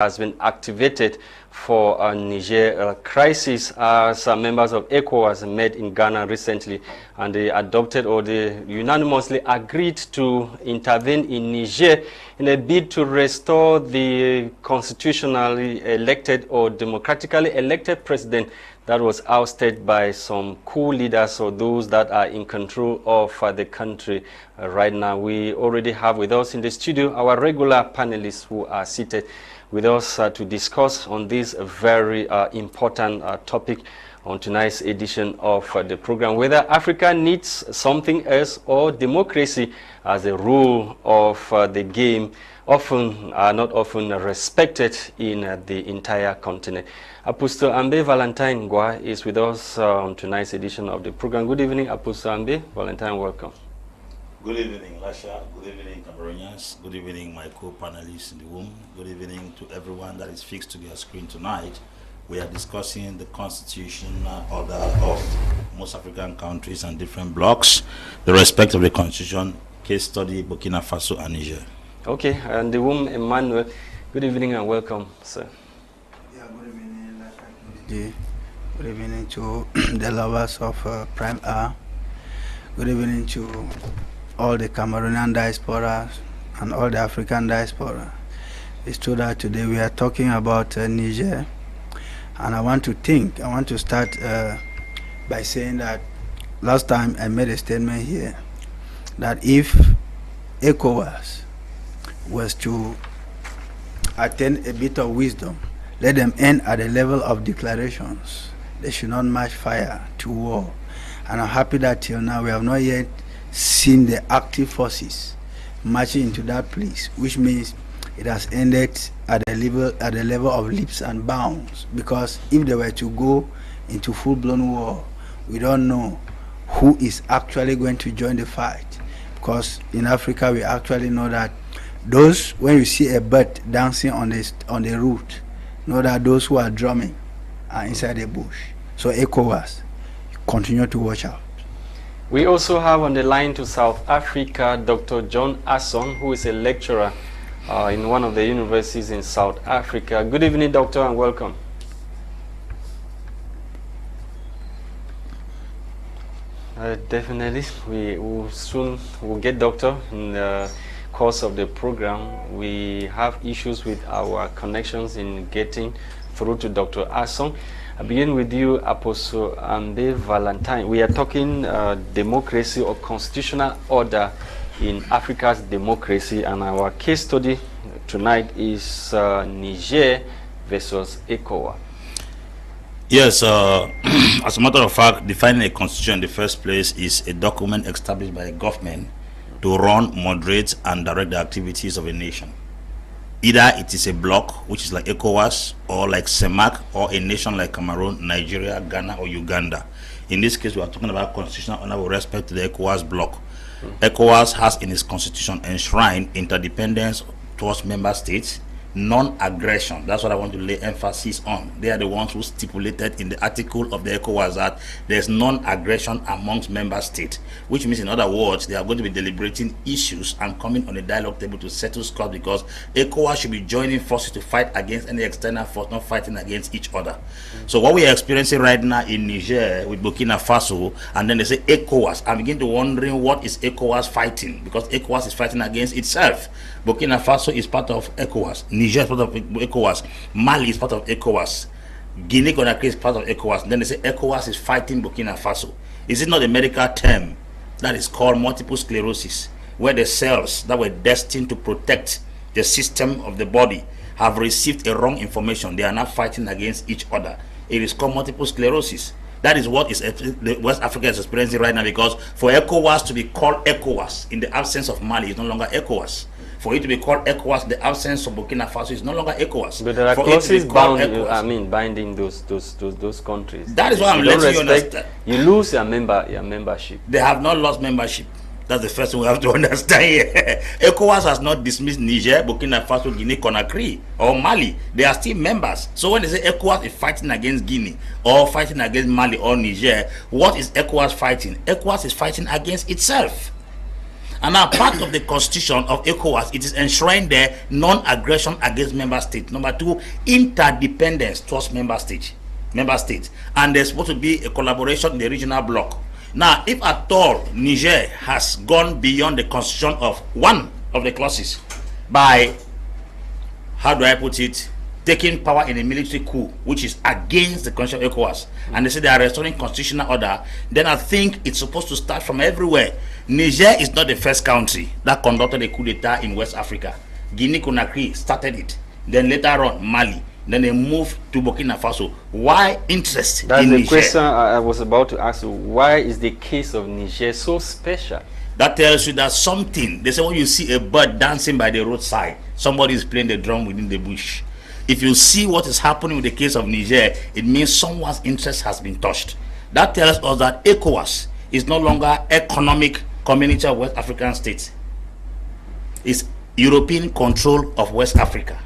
has been activated for a Niger crisis as members of ECOWAS met in Ghana recently, and they adopted or they unanimously agreed to intervene in Niger in a bid to restore the constitutionally elected or democratically elected president that was ousted by some coup leaders or those that are in control of the country right now. We already have with us in the studio our regular panelists who are seated with us to discuss on this very important topic on tonight's edition of the program, whether Africa needs something else or democracy as a rule of the game, not often respected in the entire continent. Apostle Ambe Valentine Gwa is with us on tonight's edition of the program. Good evening, Apostle Ambe Valentine, welcome. Good evening, Lasha. Good evening, Cameroonians. Good evening, my co-panelists in the room. Good evening to everyone that is fixed to their screen tonight. We are discussing the constitutional order of most African countries and different blocks, the respect of the constitution, case study, Burkina Faso and Niger. Okay, and the room, Emmanuel. Good evening and welcome, sir. Yeah, good evening, Lasha. Good evening to the lovers of Prime R. Good evening to all the Cameroonian diaspora and all the African diaspora. It's true that today we are talking about Niger, and I want to start by saying that last time I made a statement here that if ECOWAS was to attain a bit of wisdom, let them end at the level of declarations. They should not march fire to war. And I'm happy that till now we have not yet seen the active forces marching into that place, which means it has ended at the level of leaps and bounds. Because if they were to go into full-blown war, we don't know who is actually going to join the fight. Because in Africa, we actually know that when you see a bird dancing on the root, know that those who are drumming are inside the bush. So ECOWAS, continue to watch out. We also have on the line to South Africa Dr. John Asson, who is a lecturer in one of the universities in South Africa. Good evening, Doctor, and welcome. Definitely, we will soon get Doctor in the course of the program. We have issues with our connections in getting through to Dr. Asson. I begin with you, Apostle Ambe Valentine. We are talking democracy or constitutional order in Africa's democracy, and our case study tonight is Niger versus ECOWAS. Yes, as a matter of fact, defining a constitution in the first place is a document established by a government to run, moderate, and direct the activities of a nation. Either it is a bloc, which is like ECOWAS, or like CEMAC, or a nation like Cameroon, Nigeria, Ghana, or Uganda. In this case, we are talking about constitutional honor with respect to the ECOWAS bloc. ECOWAS has in its constitution enshrined interdependence towards member states, non-aggression. That's what I want to lay emphasis on. They are the ones who stipulated in the article of the ECOWAS that there's non-aggression amongst member states, which means, in other words, they are going to be deliberating issues and coming on the dialogue table to settle scores, because ECOWAS should be joining forces to fight against any external force, not fighting against each other. So what we are experiencing right now in Niger with Burkina Faso, and then they say ECOWAS, I'm beginning to wondering what is ECOWAS fighting, because ECOWAS is fighting against itself. Burkina Faso is part of ECOWAS. Niger is part of ECOWAS. Mali is part of ECOWAS. Guinea-Conakry is part of ECOWAS. Then they say ECOWAS is fighting Burkina Faso. Is it not a medical term that is called multiple sclerosis, where the cells that were destined to protect the system of the body have received a wrong information? They are now fighting against each other. It is called multiple sclerosis. That is what West Africa is experiencing right now, because for ECOWAS to be called ECOWAS in the absence of Mali is no longer ECOWAS. For it to be called ECOWAS in the absence of Burkina Faso is no longer ECOWAS. But there are clauses binding those countries. That is why I'm letting you understand. You lose your membership. They have not lost membership. That's the first thing we have to understand here. ECOWAS has not dismissed Niger, Burkina Faso, Guinea-Conakry, or Mali. They are still members. So when they say ECOWAS is fighting against Guinea, or fighting against Mali or Niger, what is ECOWAS fighting? ECOWAS is fighting against itself. And now part of the constitution of ECOWAS, it is enshrined there non-aggression against member states. Number 2, interdependence towards member states. And there's supposed to be a collaboration in the regional bloc. Now, if at all Niger has gone beyond the constitution of one of the clauses by, how do I put it, taking power in a military coup, which is against the constitution of ECOWAS, and they say they are restoring constitutional order, then I think it's supposed to start from everywhere. Niger is not the first country that conducted a coup d'etat in West Africa. Guinea-Conakry started it, then later on Mali, then they moved to Burkina Faso. Why interest in Niger? That's the question I was about to ask you. Why is the case of Niger so special? That tells you that something, they say when you see a bird dancing by the roadside, somebody is playing the drum within the bush. If you see what is happening with the case of Niger, it means someone's interest has been touched. That tells us that ECOWAS is no longer economic community of West African states. It's European control of West Africa.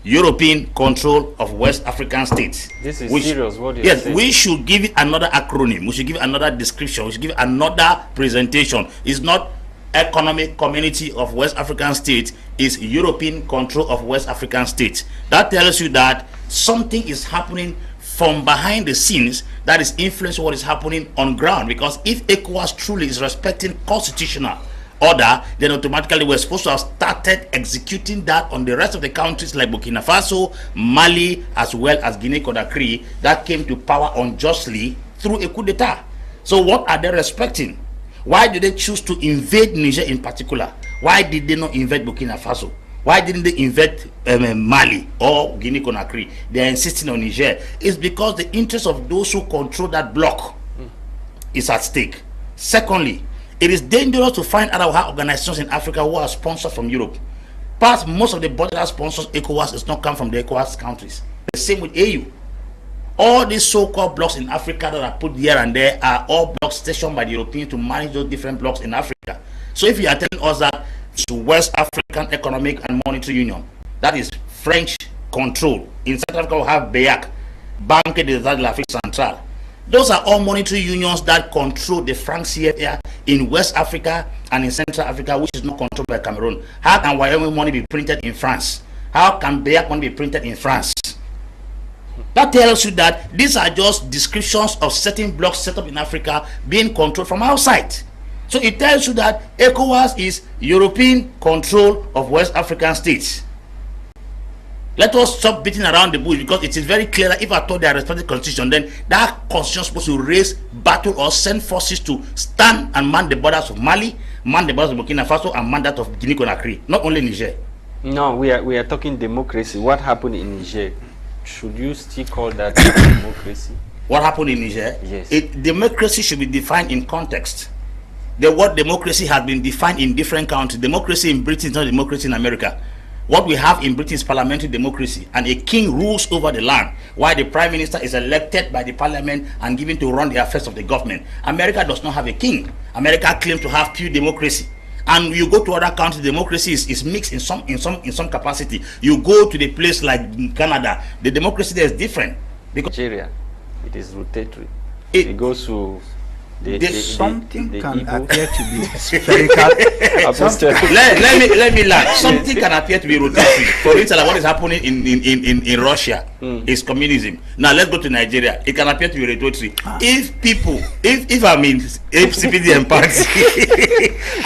European control of West African states. This is serious. What do you Yes, say? we should give it another acronym. We should give it another description. We should give it another presentation. It's not economic community of West African states, is European control of West African states. That tells you that something is happening from behind the scenes that is influencing what is happening on ground. Because if ECOWAS truly is respecting constitutional order, then automatically we're supposed to have started executing that on the rest of the countries like Burkina Faso, Mali, as well as Guinea-Conakry that came to power unjustly through a coup d'etat. So what are they respecting? Why did they choose to invade Niger in particular? Why did they not invade Burkina Faso? Why didn't they invade Mali or Guinea-Conakry? They are insisting on Niger. It's because the interest of those who control that bloc is at stake. Secondly, it is dangerous to find out how organizations in Africa who are sponsored from Europe. But most of the body that sponsors ECOWAS is not come from the ECOWAS countries. The same with AU. All these so-called blocks in Africa that are put here and there are all blocks stationed by the Europeans to manage those different blocks in Africa. So if you are telling us that it's West African Economic and Monetary Union, that is French control. In South Africa we have BEAC, Banque des États de l'Afrique Centrale. Those are all monetary unions that control the franc CFA in West Africa and in Central Africa, which is not controlled by Cameroon. How can Wyoming money be printed in France? How can BEAC money be printed in France? That tells you that these are just descriptions of certain blocks set up in Africa being controlled from outside. So it tells you that ECOWAS is European control of West African states. Let us stop beating around the bush, because it is very clear that if I thought they are respecting the constitution, then that constitution is supposed to raise battle or send forces to stand and man the borders of Mali, man the borders of Burkina Faso, and man that of Guinea-Conakry, not only Niger. No, we are talking democracy. What happened in Niger? Should you still call that democracy? What happened in Niger? Yes. Democracy should be defined in context. The word democracy has been defined in different countries. Democracy in Britain is not democracy in America. What we have in Britain is parliamentary democracy, and a king rules over the land, while the prime minister is elected by the parliament and given to run the affairs of the government. America does not have a king. America claims to have pure democracy. And you go to other countries, democracy is mixed in some capacity. You go to the place like Canada, the democracy there is different. Because Nigeria, it is rotatory. It goes to something can Igbo. appear to be spherical. let me learn. Something can appear to be rotatory. For instance, what is happening in Russia is communism. Now let's go to Nigeria. It can appear to be rotatory. If I'm in APCPD and party,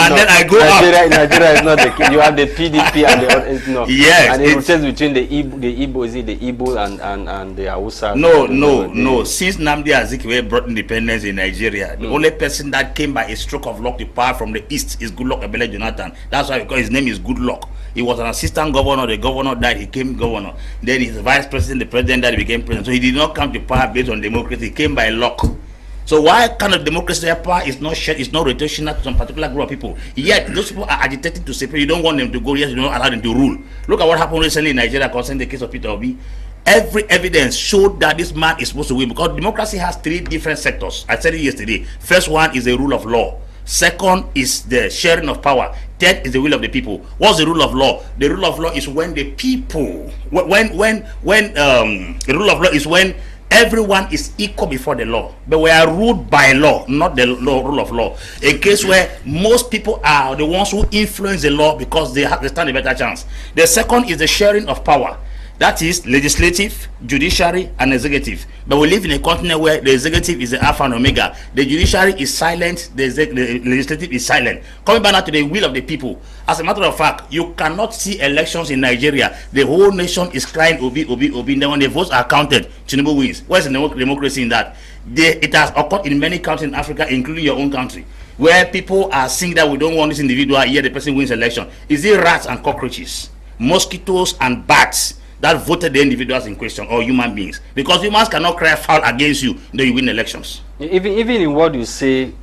and then I go Nigeria is not the king. You have the PDP and the other. No. Yes, and it rotates between the Igbo, is it the Igbo and the Hausa? No. Since Nnamdi Azikiwe brought independence in Nigeria, the only person that came by a stroke of luck to power from the east is Goodluck Ebele Jonathan. That's why, because his name is Goodluck. He was an assistant governor. The governor died. He became governor. Then his vice president, the president died. He became president. So he did not come to power based on democracy. He came by luck. So why kind of democracy their power is not shared, it's not rotational to some particular group of people? Yet those people are agitating to separate. You don't want them to go. Yes, you don't allow them to rule. Look at what happened recently in Nigeria concerning the case of Peter Obi. Every evidence showed that this man is supposed to win, because democracy has three different sectors. I said it yesterday. First one is the rule of law. Second is the sharing of power. Third is the will of the people. What's the rule of law? The rule of law is when the people, the rule of law is when everyone is equal before the law, but we are ruled by law, not the rule of law. A case where most people are the ones who influence the law because they stand a better chance. The second is the sharing of power. That is legislative, judiciary, and executive. But we live in a continent where the executive is the alpha and omega. The judiciary is silent, the legislative is silent. Coming back now to the will of the people. As a matter of fact, you cannot see elections in Nigeria. The whole nation is crying Obi, Obi, Obi. Then when the votes are counted, Tinubu wins. Where's the democracy in that? It has occurred in many countries in Africa, including your own country, where people are saying that we don't want this individual, yet the person wins election. Is it rats and cockroaches, mosquitoes and bats that voted the individuals in question, or human beings? Because humans cannot cry foul against you, though you win elections. Even in what you say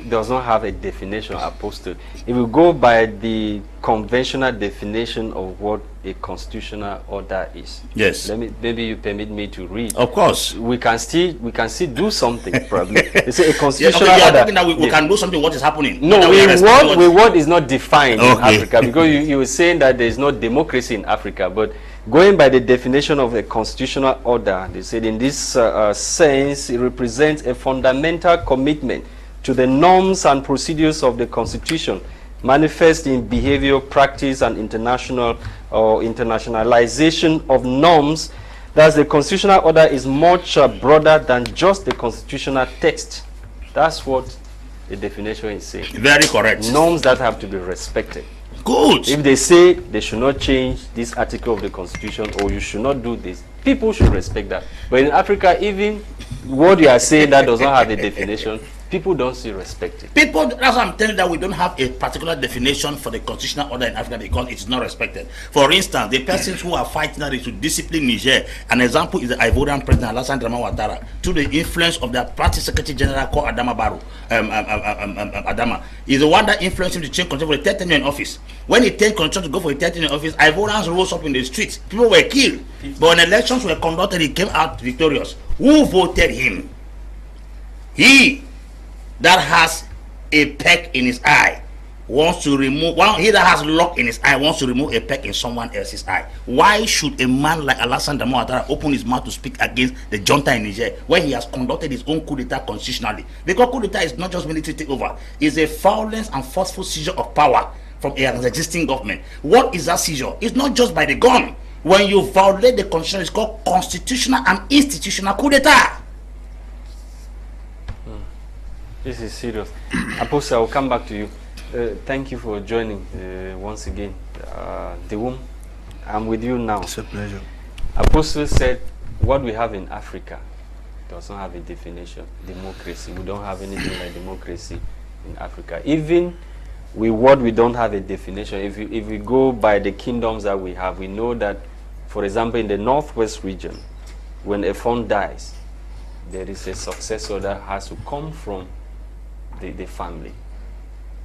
does not have a definition opposed to. If we go by the conventional definition of what a constitutional order is, yes, maybe you permit me to read. Of course, we can still do something. Probably they say a constitutional yes, okay, order. Now we can do something. What is happening? No, what is not defined in Africa, because you were saying that there is no democracy in Africa, but going by the definition of a constitutional order, they said in this sense, it represents a fundamental commitment to the norms and procedures of the Constitution, manifest in behavior, practice, and international or internationalization of norms. Thus, the constitutional order is much broader than just the constitutional text. That's what the definition is saying. Very correct. Norms that have to be respected. Good. If they say they should not change this article of the Constitution, or you should not do this, people should respect that. But in Africa, even what you are saying that does not have a definition, people don't still respect it. People, that's why I'm telling you that we don't have a particular definition for the constitutional order in Africa because it's not respected. For instance, the persons who are fighting that is to discipline Niger, an example is the Ivorian president Lasha through the influence of their party secretary general called Adama Barrow. Adama is the one that influenced him to change control for the third tenure in office. When he takes control to go for the third tenure in office, Ivorians rose up in the streets. People were killed. But when elections were conducted, he came out victorious. Who voted him? He that has a peck in his eye wants to remove he that has lock in his eye wants to remove a peck in someone else's eye. Why should a man like Alassane Ouattara open his mouth to speak against the junta in Niger when he has conducted his own coup d'etat constitutionally? Because coup d'etat is not just military takeover, it's a violent and forceful seizure of power from an existing government. What is that seizure? It's not just by the gun. When you violate the constitution, it's called constitutional and institutional coup d'etat. This is serious. Apostle, I will come back to you. Thank you for joining once again. The womb, I'm with you now. It's a pleasure. Apostle said, what we have in Africa does not have a definition. Democracy. We don't have anything like democracy in Africa. Even with what we don't have a definition, if we go by the kingdoms that we have, we know that, for example, in the northwest region, when a phone dies, there is a successor that has to come from the family.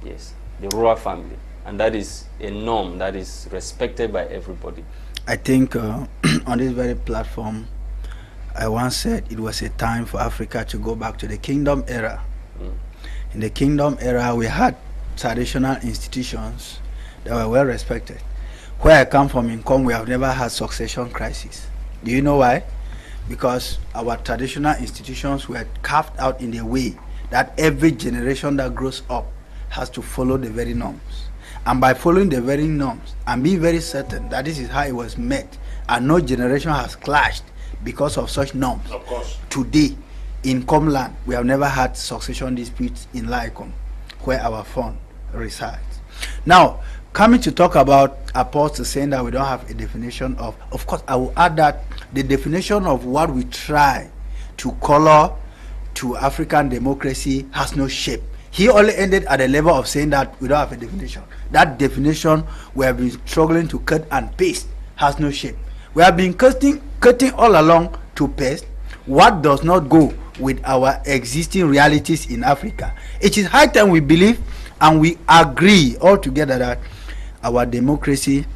Yes, the royal family. And that is a norm that is respected by everybody. I think on this very platform, I once said it was a time for Africa to go back to the kingdom era. In the kingdom era, we had traditional institutions that were well respected. Where I come from in Congo, we have never had succession crisis. Do you know why? Because our traditional institutions were carved out in a way that every generation that grows up has to follow the very norms. And by following the very norms and being very certain that this is how it was met, and no generation has clashed because of such norms. Of course. Today, in Comland, we have never had succession disputes in Laikom, where our fund resides. Now, coming to talk about Apostle saying that we don't have a definition of course, I will add that the definition of what we try to color to African democracy has no shape. He only ended at the level of saying that we don't have a definition. That definition we have been struggling to cut and paste has no shape. We have been cutting all along to paste what does not go with our existing realities in Africa. It is high time we believe and we agree all together that our democracy,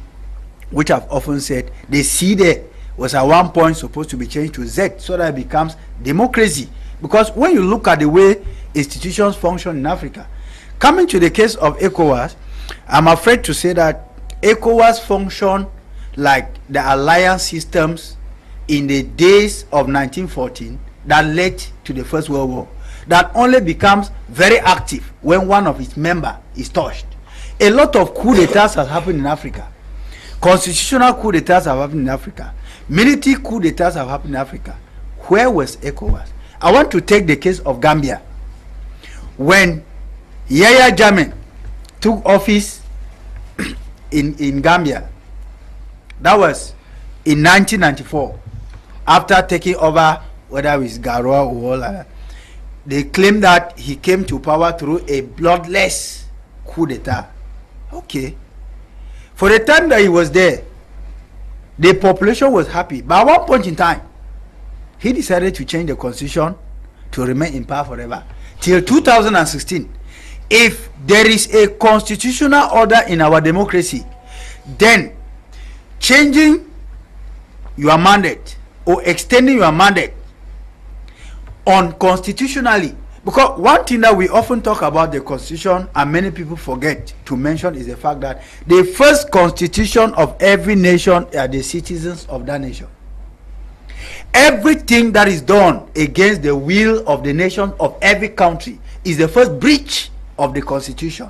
which I've often said, the C there was at one point supposed to be changed to Z so that it becomes democracy. Because when you look at the way institutions function in Africa, coming to the case of ECOWAS, I'm afraid to say that ECOWAS function like the alliance systems in the days of 1914 that led to the First World War, that only becomes very active when one of its members is touched. A lot of coup d'etats have happened in Africa. Constitutional coup d'etats have happened in Africa. Military coup d'etats have happened in Africa. Where was ECOWAS? I want to take the case of Gambia. When Yahya Jammeh took office in Gambia, that was in 1994, after taking over, whether it's Garoua or all that, they claimed that he came to power through a bloodless coup d'etat. Okay. For the time that he was there, the population was happy. But at one point in time, he decided to change the constitution to remain in power forever. Till 2016, if there is a constitutional order in our democracy, then changing your mandate or extending your mandate unconstitutionally, because one thing that we often talk about the constitution and many people forget to mention is the fact that the first constitution of every nation are the citizens of that nation. Everything that is done against the will of the nation of every country is the first breach of the constitution,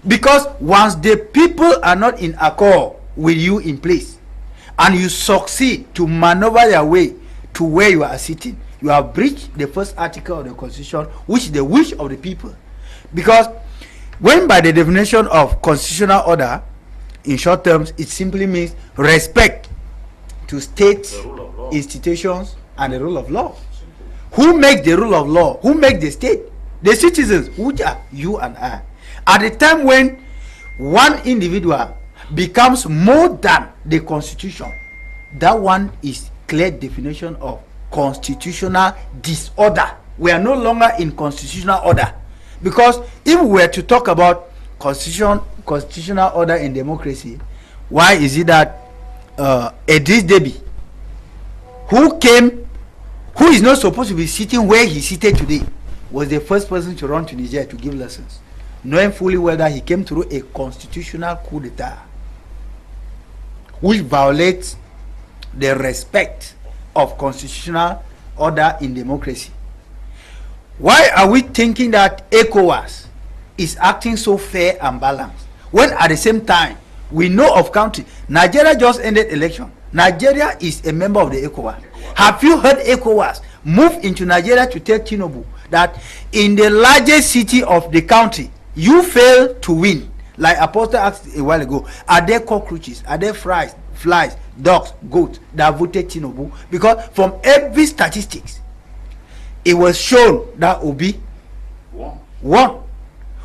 because once the people are not in accord with you in place and you succeed to maneuver your way to where you are sitting, you have breached the first article of the constitution, which is the wish of the people. Because when by the definition of constitutional order in short terms, it simply means respect to state institutions and the rule of law. Who makes the rule of law? Who makes the state? The citizens, which are you and I. At the time when one individual becomes more than the constitution, that one is clear definition of constitutional disorder. We are no longer in constitutional order, because if we were to talk about constitutional order in democracy, why is it that Idris Deby, who is not supposed to be sitting where he seated today, was the first person to run to Niger to give lessons, knowing fully well that he came through a constitutional coup d'etat which violates the respect of constitutional order in democracy. Why are we thinking that ECOWAS is acting so fair and balanced, when at the same time we know of country? Nigeria just ended election. Nigeria is a member of the ECOWAS. Have you heard ECOWAS move into Nigeria to tell Tinubu that in the largest city of the country you fail to win? Like Apostle asked a while ago, are there cockroaches, are there flies, dogs, goats that voted Tinubu? Because from every statistics, it was shown that Obi won.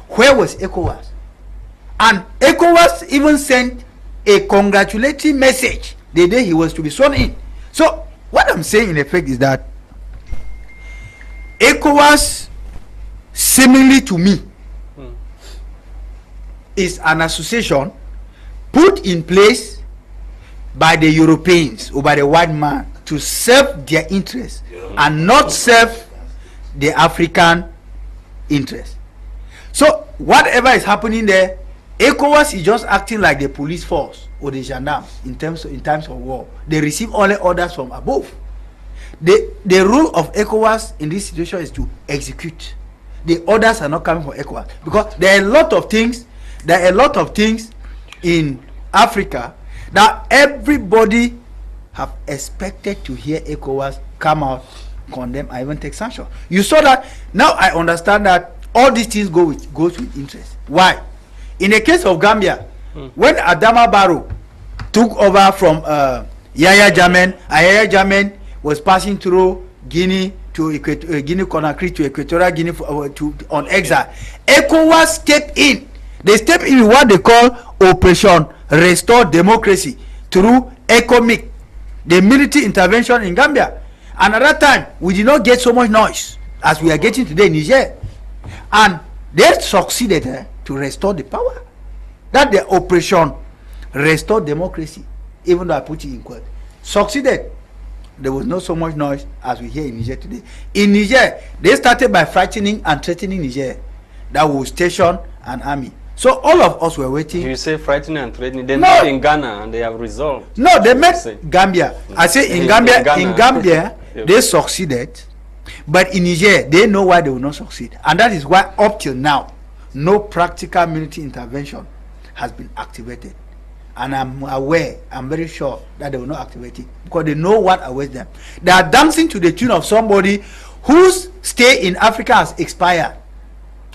Where was ECOWAS? And ECOWAS even sent a congratulatory message the day he was to be sworn in. So what I'm saying in effect is that ECOWAS, seemingly to me, is an association put in place by the Europeans or by the white man to serve their interests and not serve the African interests. So whatever is happening there, ECOWAS is just acting like the police force or the gendarmes in times of war. They receive only orders from above. The rule of ECOWAS in this situation is to execute. The orders are not coming from ECOWAS, because there are a lot of things in Africa that everybody have expected to hear ECOWAS come out, condemn, and even take sanction. You saw that. Now I understand that all these things goes with interest. Why? In the case of Gambia, when Adama Barrow took over from Yahya Jammeh, Yahya Jammeh was passing through Guinea to Guinea-Conakry to Equatorial Guinea on exile, ECOWAS stepped in. They step in what they call Operation Restore Democracy through ECOMIC, the military intervention in Gambia. And at that time, we did not get so much noise as we are getting today in Niger. And they succeeded to restore the power. That the Operation Restore Democracy, even though I put it in quote, succeeded. There was not so much noise as we hear in Niger today. In Niger, they started by frightening and threatening Niger that will station an army. So all of us were waiting. You say frightening and threatening. They met in Ghana and they have resolved. No, they met Gambia. I say in Gambia, they succeeded. But in Niger, they know why they will not succeed. And that is why up till now, no practical military intervention has been activated. And I'm aware, I'm very sure that they will not activate it because they know what awaits them. They are dancing to the tune of somebody whose stay in Africa has expired.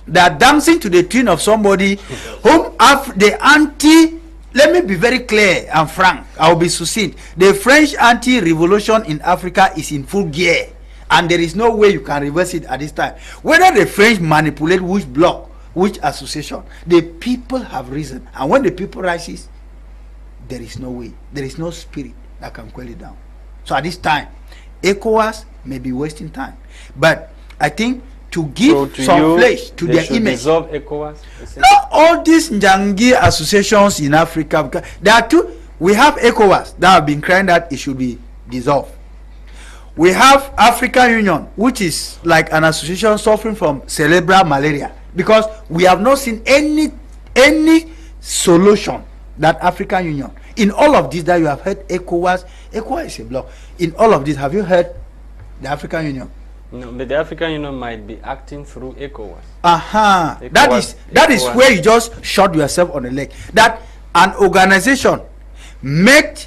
They are dancing to the tune of somebody whom let me be very clear and frank, I will be succinct. The French anti-revolution in Africa is in full gear. And there is no way you can reverse it at this time. Whether the French manipulate which bloc, which association, the people have risen. And when the people rises, there is no way, there is no spirit that can quell it down. So at this time, ECOWAS may be wasting time. But I think to give some flesh to their image. Dissolve ECOWAS? Not all these Njangi associations in Africa. Because there are two. We have ECOWAS that have been crying that it should be dissolved. We have African Union, which is like an association suffering from cerebral malaria, because we have not seen any solution that African Union. In all of this that you have heard ECOWAS is a block. In all of this, have you heard the African Union? No, but the African Union might be acting through ECOWAS. That is where you just shot yourself on the leg. That an organization made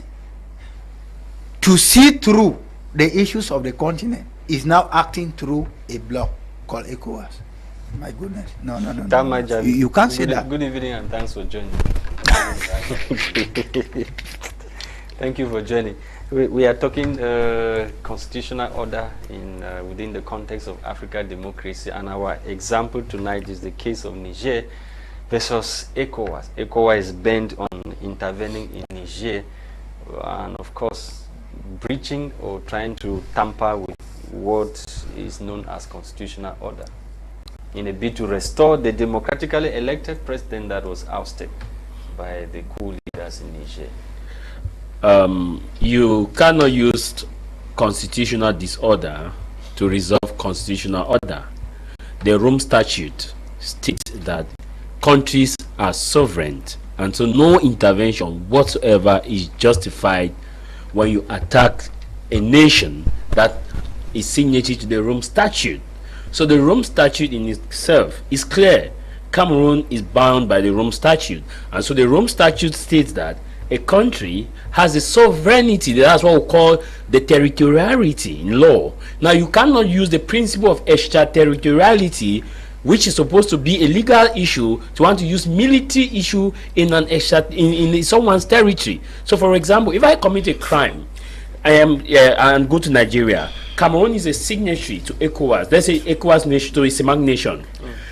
to see through the issues of the continent is now acting through a bloc called ECOWAS. My goodness. No. You can't say that. Good evening and thanks for joining. Thank you for joining. We are talking constitutional order in within the context of African democracy, and our example tonight is the case of Niger versus ECOWAS. ECOWAS is bent on intervening in Niger and of course breaching or trying to tamper with what is known as constitutional order in a bid to restore the democratically elected president that was ousted by the coup leaders in Niger. You cannot use constitutional disorder to resolve constitutional order. The Rome Statute states that countries are sovereign, and so no intervention whatsoever is justified when you attack a nation that is signatory to the Rome Statute. So the Rome Statute in itself is clear. Cameroon is bound by the Rome Statute, and so the Rome Statute states that a country has a sovereignty. That's what we call the territoriality in law. Now you cannot use the principle of extraterritoriality, which is supposed to be a legal issue, to want to use military issue in in someone's territory. So for example, if I commit a crime and go to Nigeria, Cameroon is a signatory to ECOWAS. Let's say ECOWAS nation to a CEMAC nation.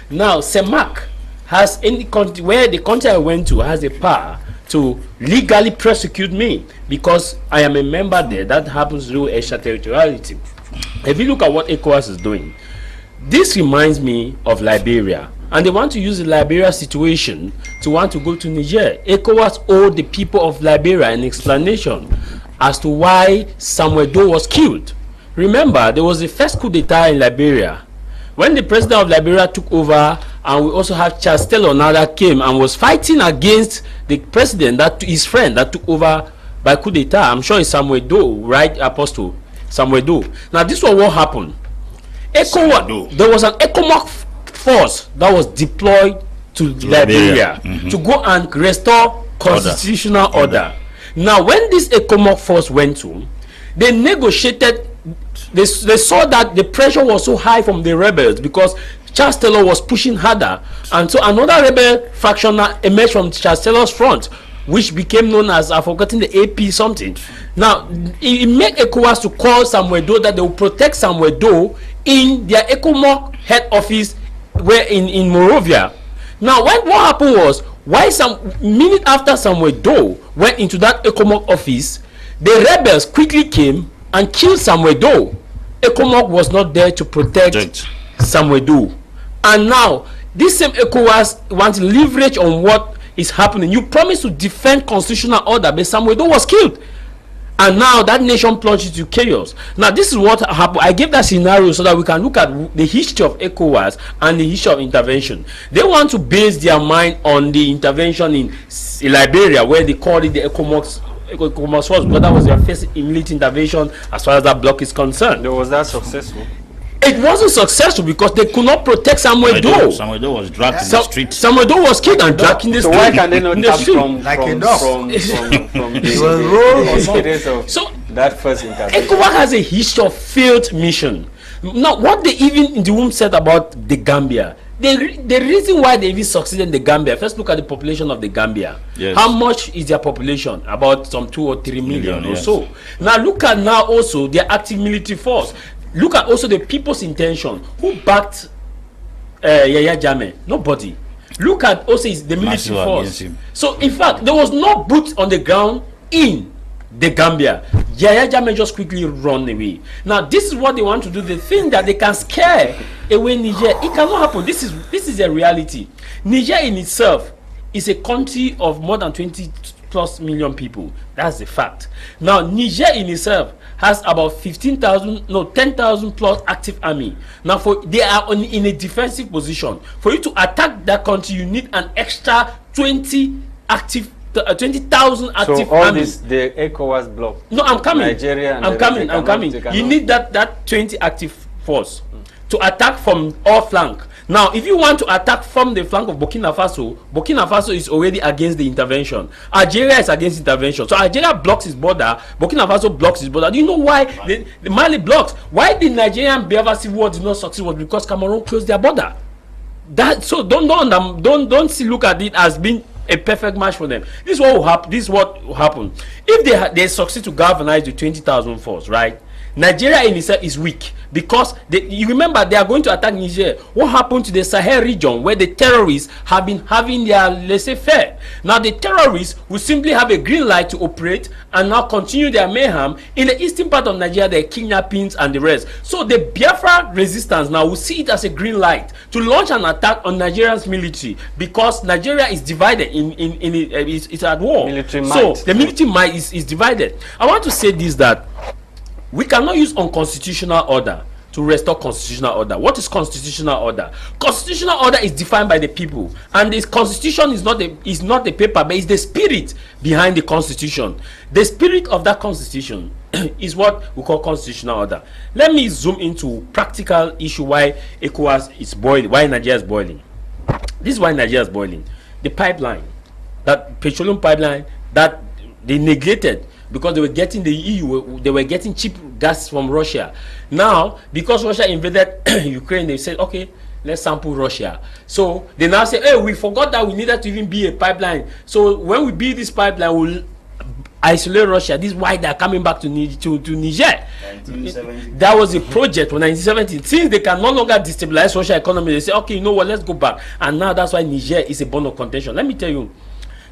Now CEMAC has any country where the country I went to has the power to legally prosecute me because I am a member there. That happens through extraterritoriality. If you look at what ECOWAS is doing, this reminds me of Liberia, and they want to use the Liberia situation to want to go to Niger. ECOWAS owed the people of Liberia an explanation as to why Samuel Doe was killed. Remember, there was the first coup d'etat in Liberia when the president of Liberia took over, and we also have Charles Taylor now that came and was fighting against the president, that his friend that took over by coup d'etat. I'm sure it's Samuel Doe, right, Apostle? Samuel Doe. Now this was what happened. There was an ECOWAS force that was deployed to Liberia to go and restore constitutional order. Now when this ECOWAS force went to, they negotiated. They saw that the pressure was so high from the rebels because Charles Taylor was pushing harder, and so another rebel faction emerged from Charles Taylor's front, which became known as, I've forgotten the AP something. Now it made ECOWAS to call Samuel Doe that they will protect Samuel Doe in their ECOWAS head office where in Monrovia. Now what happened was, why some minute after Samuel Doe went into that ECOWAS office, the rebels quickly came and killed Samuel Doe. ECOWAS was not there to protect Samuel Doe. And now this same ECOWAS wants leverage on what is happening. You promised to defend constitutional order, but Samuel Doe was killed. And now that nation plunged into chaos. Now this is what happened. I gave that scenario so that we can look at the history of ECOWAS and the history of intervention. They want to base their mind on the intervention in Liberia, where they called it the ECOWAS force, because that was their first military intervention as far as that bloc is concerned. Was that successful? It wasn't successful because they could not protect Samuel Doe. Samuel Doe was dragged in the street. Samuel Doe was killed and dragged in the street. So why can they not tap from so that first intervention? ECOWAS has a history of failed mission. Now, what they even in the room said about the Gambia, the reason why they even succeeded in the Gambia, first look at the population of the Gambia. Yes. How much is their population? About some 2 or 3 million or yes. so. Now look at now also their active military force. Look at also the people's intention. Who backed Yaya Jammeh? Nobody. Look at also the military force. So in fact, there was no boots on the ground in the Gambia. Yaya Jammeh just quickly run away. Now this is what they want to do. They think that they can scare away Niger. It cannot happen. This is a reality. Niger in itself is a country of more than 20+ million people. That's the fact. Now Niger in itself has about 10,000 plus active army. Now they are in a defensive position. For you to attack that country, you need an extra 20,000 active so all army. This the ECOWAS bloc. No, I'm coming. Nigeria and I'm coming. You need that 20 active force to attack from all flank. Now, if you want to attack from the flank of Burkina Faso is already against the intervention. Algeria is against intervention. So Algeria blocks its border. Burkina Faso blocks its border. Do you know why the Mali blocks? Why the Nigerian Biafra civil war did not succeed was because Cameroon closed their border. So don't see look at it as being a perfect match for them. This is what will happen. This is what will happen if they succeed to galvanize the 20,000 force, right? Nigeria in itself is weak because you remember they are going to attack Niger. What happened to the Sahel region where the terrorists have been having their laissez-faire? Now the terrorists will simply have a green light to operate and now continue their mayhem in the eastern part of Nigeria, the kidnappings and the rest. So the Biafra resistance now will see it as a green light to launch an attack on Nigeria's military because Nigeria is divided it's at war. Military so might. the military might is divided. I want to say this, that we cannot use unconstitutional order to restore constitutional order. What is constitutional order? Constitutional order is defined by the people, and this constitution is not the paper, but it's the spirit behind the constitution. The spirit of that constitution is what we call constitutional order. Let me zoom into practical issue why ECOWAS is boiling, why Nigeria is boiling. This is why Nigeria is boiling. The pipeline, that petroleum pipeline that they neglected, because they were getting the EU, they were getting cheap gas from Russia. Now, because Russia invaded Ukraine, they said, okay, let's sample Russia. So they now say, hey, we forgot that we needed to even be a pipeline. So when we build this pipeline, we'll isolate Russia. This is why they're coming back to Niger. 1970. That was a project for 1970. Since they can no longer destabilize Russia economy, they say, okay, you know what, let's go back. And now that's why Niger is a bone of contention. Let me tell you,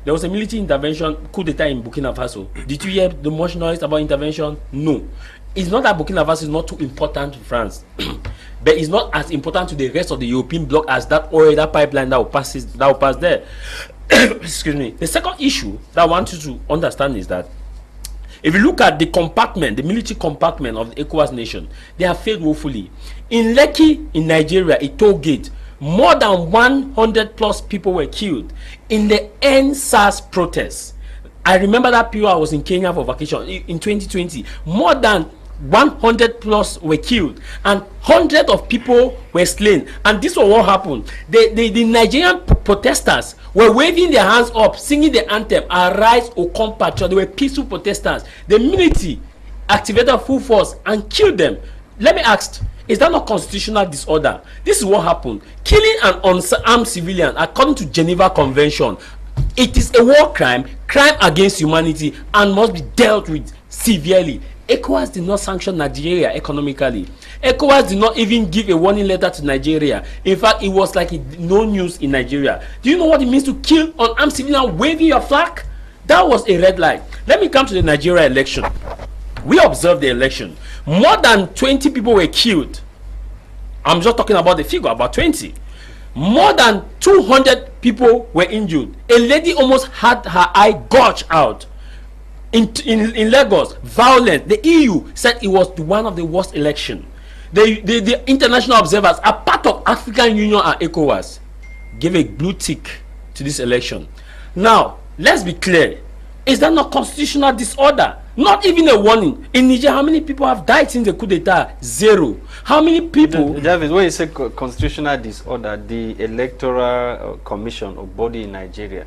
there was a military intervention, coup d'etat in Burkina Faso. Did you hear the much noise about intervention? No. It's not that Burkina Faso is not too important to France, but it's not as important to the rest of the European bloc as that oil, that pipeline that will pass there. Excuse me. The second issue that I want you to understand is that if you look at the compartment, the military compartment of the ECOWAS nation, they have failed woefully. In Lekki, in Nigeria, a toll gate, more than 100+ people were killed in the NSAS protests. I remember that period I was in Kenya for vacation in 2020. More than 100+ were killed and hundreds of people were slain. And this was what happened. The Nigerian protesters were waving their hands up, singing the anthem, "Arise, O compatriot." They were peaceful protesters. The military activated full force and killed them. Let me ask, is that not constitutional disorder? This is what happened. Killing an unarmed civilian, according to Geneva Convention, it is a war crime against humanity, and must be dealt with severely. ECOWAS did not sanction Nigeria economically. ECOWAS did not even give a warning letter to Nigeria. In fact, it was like no news in Nigeria. Do you know what it means to kill unarmed civilian waving your flag? That was a red light. Let me come to the Nigeria election. We observed the election. More than 20 people were killed. I'm just talking about the figure, about 20. More than 200 people were injured. A lady almost had her eye gouged out. in Lagos, violent. The EU said it was one of the worst elections. The international observers, are part of African Union and ECOWAS, gave a blue tick to this election. Now, let's be clear. Is that not constitutional disorder? Not even a warning. In Niger, how many people have died since the coup d'etat? 0. How many people? David, when you say constitutional disorder, the Electoral Commission or body in Nigeria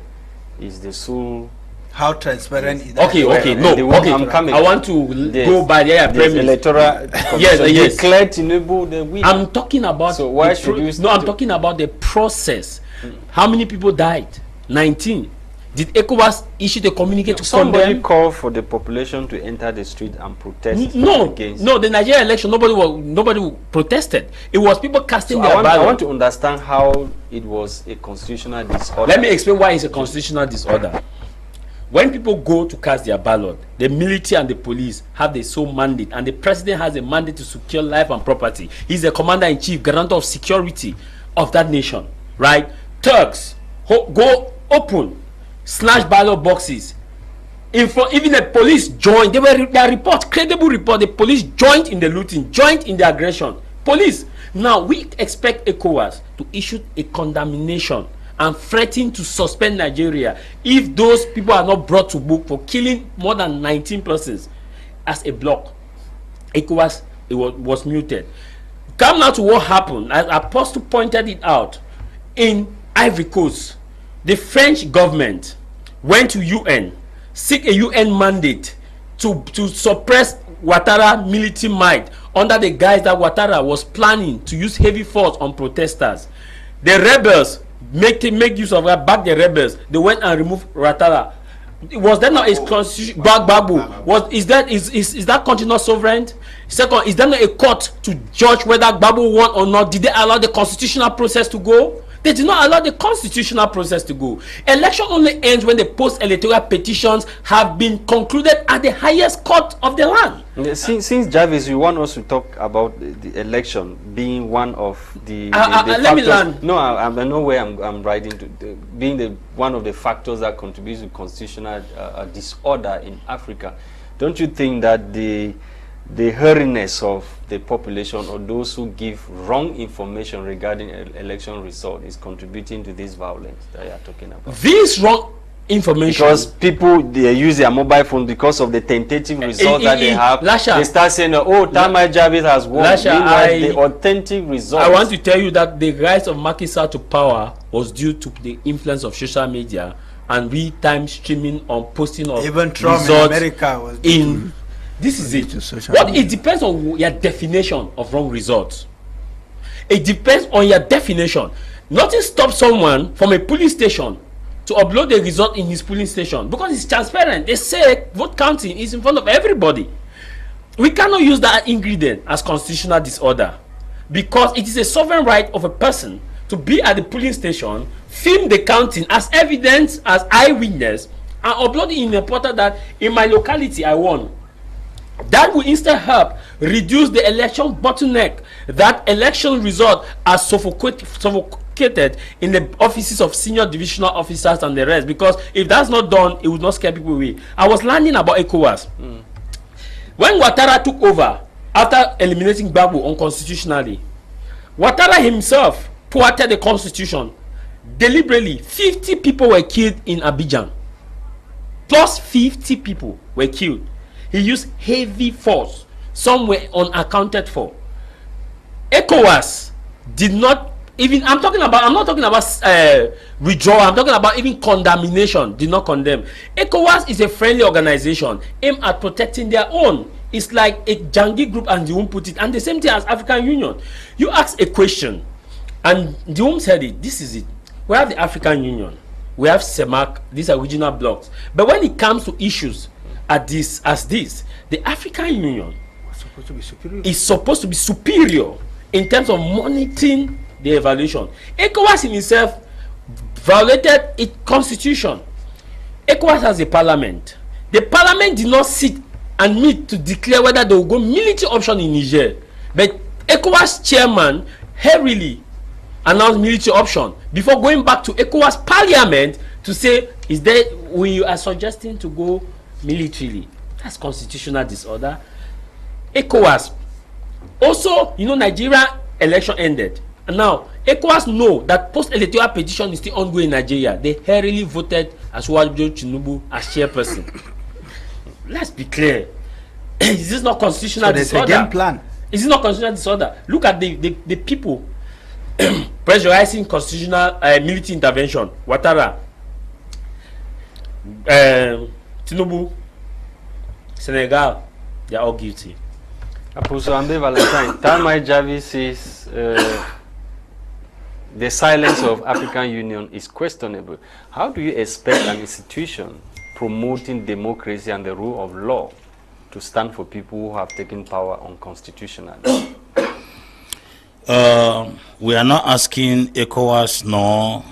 is the sole. How transparent is that? Okay, no, okay. I want to go by the premise. Electoral Commission. Yes. Declared Tinubu the winner. I'm talking about. So why should you? No, I'm talking about the process. How many people died? 19. Did ECOWAS issue the communique to somebody condemn? call for the population to enter the street and protest? No, against? no. The Nigerian election, nobody protested. It was people casting So their ballot. I want to understand how it was a constitutional disorder. Let me explain why it's a constitutional disorder. When people go to cast their ballot, the military and the police have the sole mandate, and the president has a mandate to secure life and property. He's the commander-in-chief, guarantor of security of that nation, right? Turks go open, slash ballot boxes. Even the police joined. Their report, credible report. The police joined in the looting, joined in the aggression. Police. Now we expect ECOWAS to issue a condemnation and threaten to suspend Nigeria if those people are not brought to book for killing more than 19 persons as a bloc. ECOWAS was muted. Come now to what happened. As Apostle pointed it out, in Ivory Coast, the French government went to UN, seek a UN mandate to suppress Ouattara military might under the guise that Ouattara was planning to use heavy force on protesters. The rebels make use of that, back the rebels. They went and removed Ouattara. Was that not a constitution? Gbagbo is that country not sovereign? Second, is there not a court to judge whether Gbagbo won or not? Did they allow the constitutional process to go? They did not allow the constitutional process to go. Election only ends when the post-electoral petitions have been concluded at the highest court of the land. Since Jarvis, you want us to talk about the election being one of the let me learn. No, I know where I'm writing to being one of the factors that contributes to constitutional disorder in Africa. Don't you think that the hurriness of the population or those who give wrong information regarding election result is contributing to this violence that you are talking about? This wrong information, because people, they use their mobile phone because of the tentative result that they have. Lasha, they start saying, oh, Tamai Jarvis has won. Lasha, the authentic result. I want to tell you that the rise of Macky Sall to power was due to the influence of social media and real-time streaming on posting of even Trump results in America was in. This is it. But it depends on your definition of wrong results. It depends on your definition. Nothing stops someone from a polling station to upload the result in his polling station because it's transparent. They say vote counting is in front of everybody. We cannot use that ingredient as constitutional disorder because it is a sovereign right of a person to be at the polling station, film the counting as evidence, as eyewitness, and upload it in a portal that in my locality I won. That will instead help reduce the election bottleneck. That election result are suffocated in the offices of senior divisional officers and the rest. Because if that's not done, it would not scare people away. I was learning about ECOWAS. When Ouattara took over, after eliminating Gbagbo unconstitutionally, Ouattara himself thwarted the constitution. Deliberately, 50 people were killed in Abidjan. Plus 50 people were killed. He used heavy force. Some were unaccounted for. ECOWAS did not even, I'm not talking about withdrawal, I'm talking about even condemnation, did not condemn. ECOWAS is a friendly organization aimed at protecting their own. It's like a Jangi group, and Dium put it, and the same thing as African Union. You ask a question, and Dium said it, this is it. We have the African Union, we have CEMAC, these are regional blocks. But when it comes to issues as this, the African Union is supposed to be superior in terms of monitoring the evaluation. ECOWAS in itself violated its constitution. ECOWAS has a parliament. The parliament did not sit and meet to declare whether they will go military option in Niger. But ECOWAS chairman hurriedly announced military option before going back to ECOWAS parliament to say, we are suggesting to go militarily. That's constitutional disorder. ECOWAS. Also, you know, Nigeria election ended. And now, ECOWAS know that post-electoral petition is still ongoing in Nigeria. They hurriedly voted Asiwaju Tinubu as chairperson. Let's be clear. Is this not constitutional disorder? There's a game plan. Is it not constitutional disorder? Look at the people pressurizing constitutional military intervention. Ouattara, Tinubu, Senegal, they are all guilty. Apostle Ambe Valentine, Tamai Javi says the silence of African Union is questionable. How do you expect an institution promoting democracy and the rule of law to stand for people who have taken power unconstitutionally? We are not asking ECOWAS nor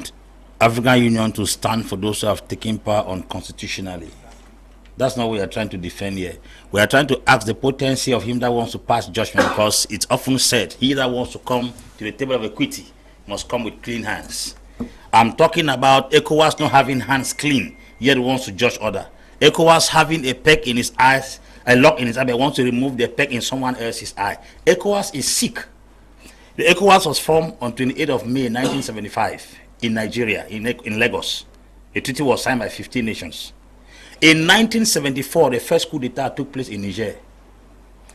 African Union to stand for those who have taken power unconstitutionally. That's not what we are trying to defend here. We are trying to ask the potency of him that wants to pass judgment, because it's often said, he that wants to come to the table of equity must come with clean hands. I'm talking about ECOWAS not having hands clean, yet wants to judge order. ECOWAS having a peg in his eyes, a lock in his eye, but wants to remove the peg in someone else's eye. ECOWAS is sick. The ECOWAS was formed on 28th of May 1975 in Nigeria, in Lagos. The treaty was signed by 15 nations. In 1974, the first coup d'etat took place in Niger.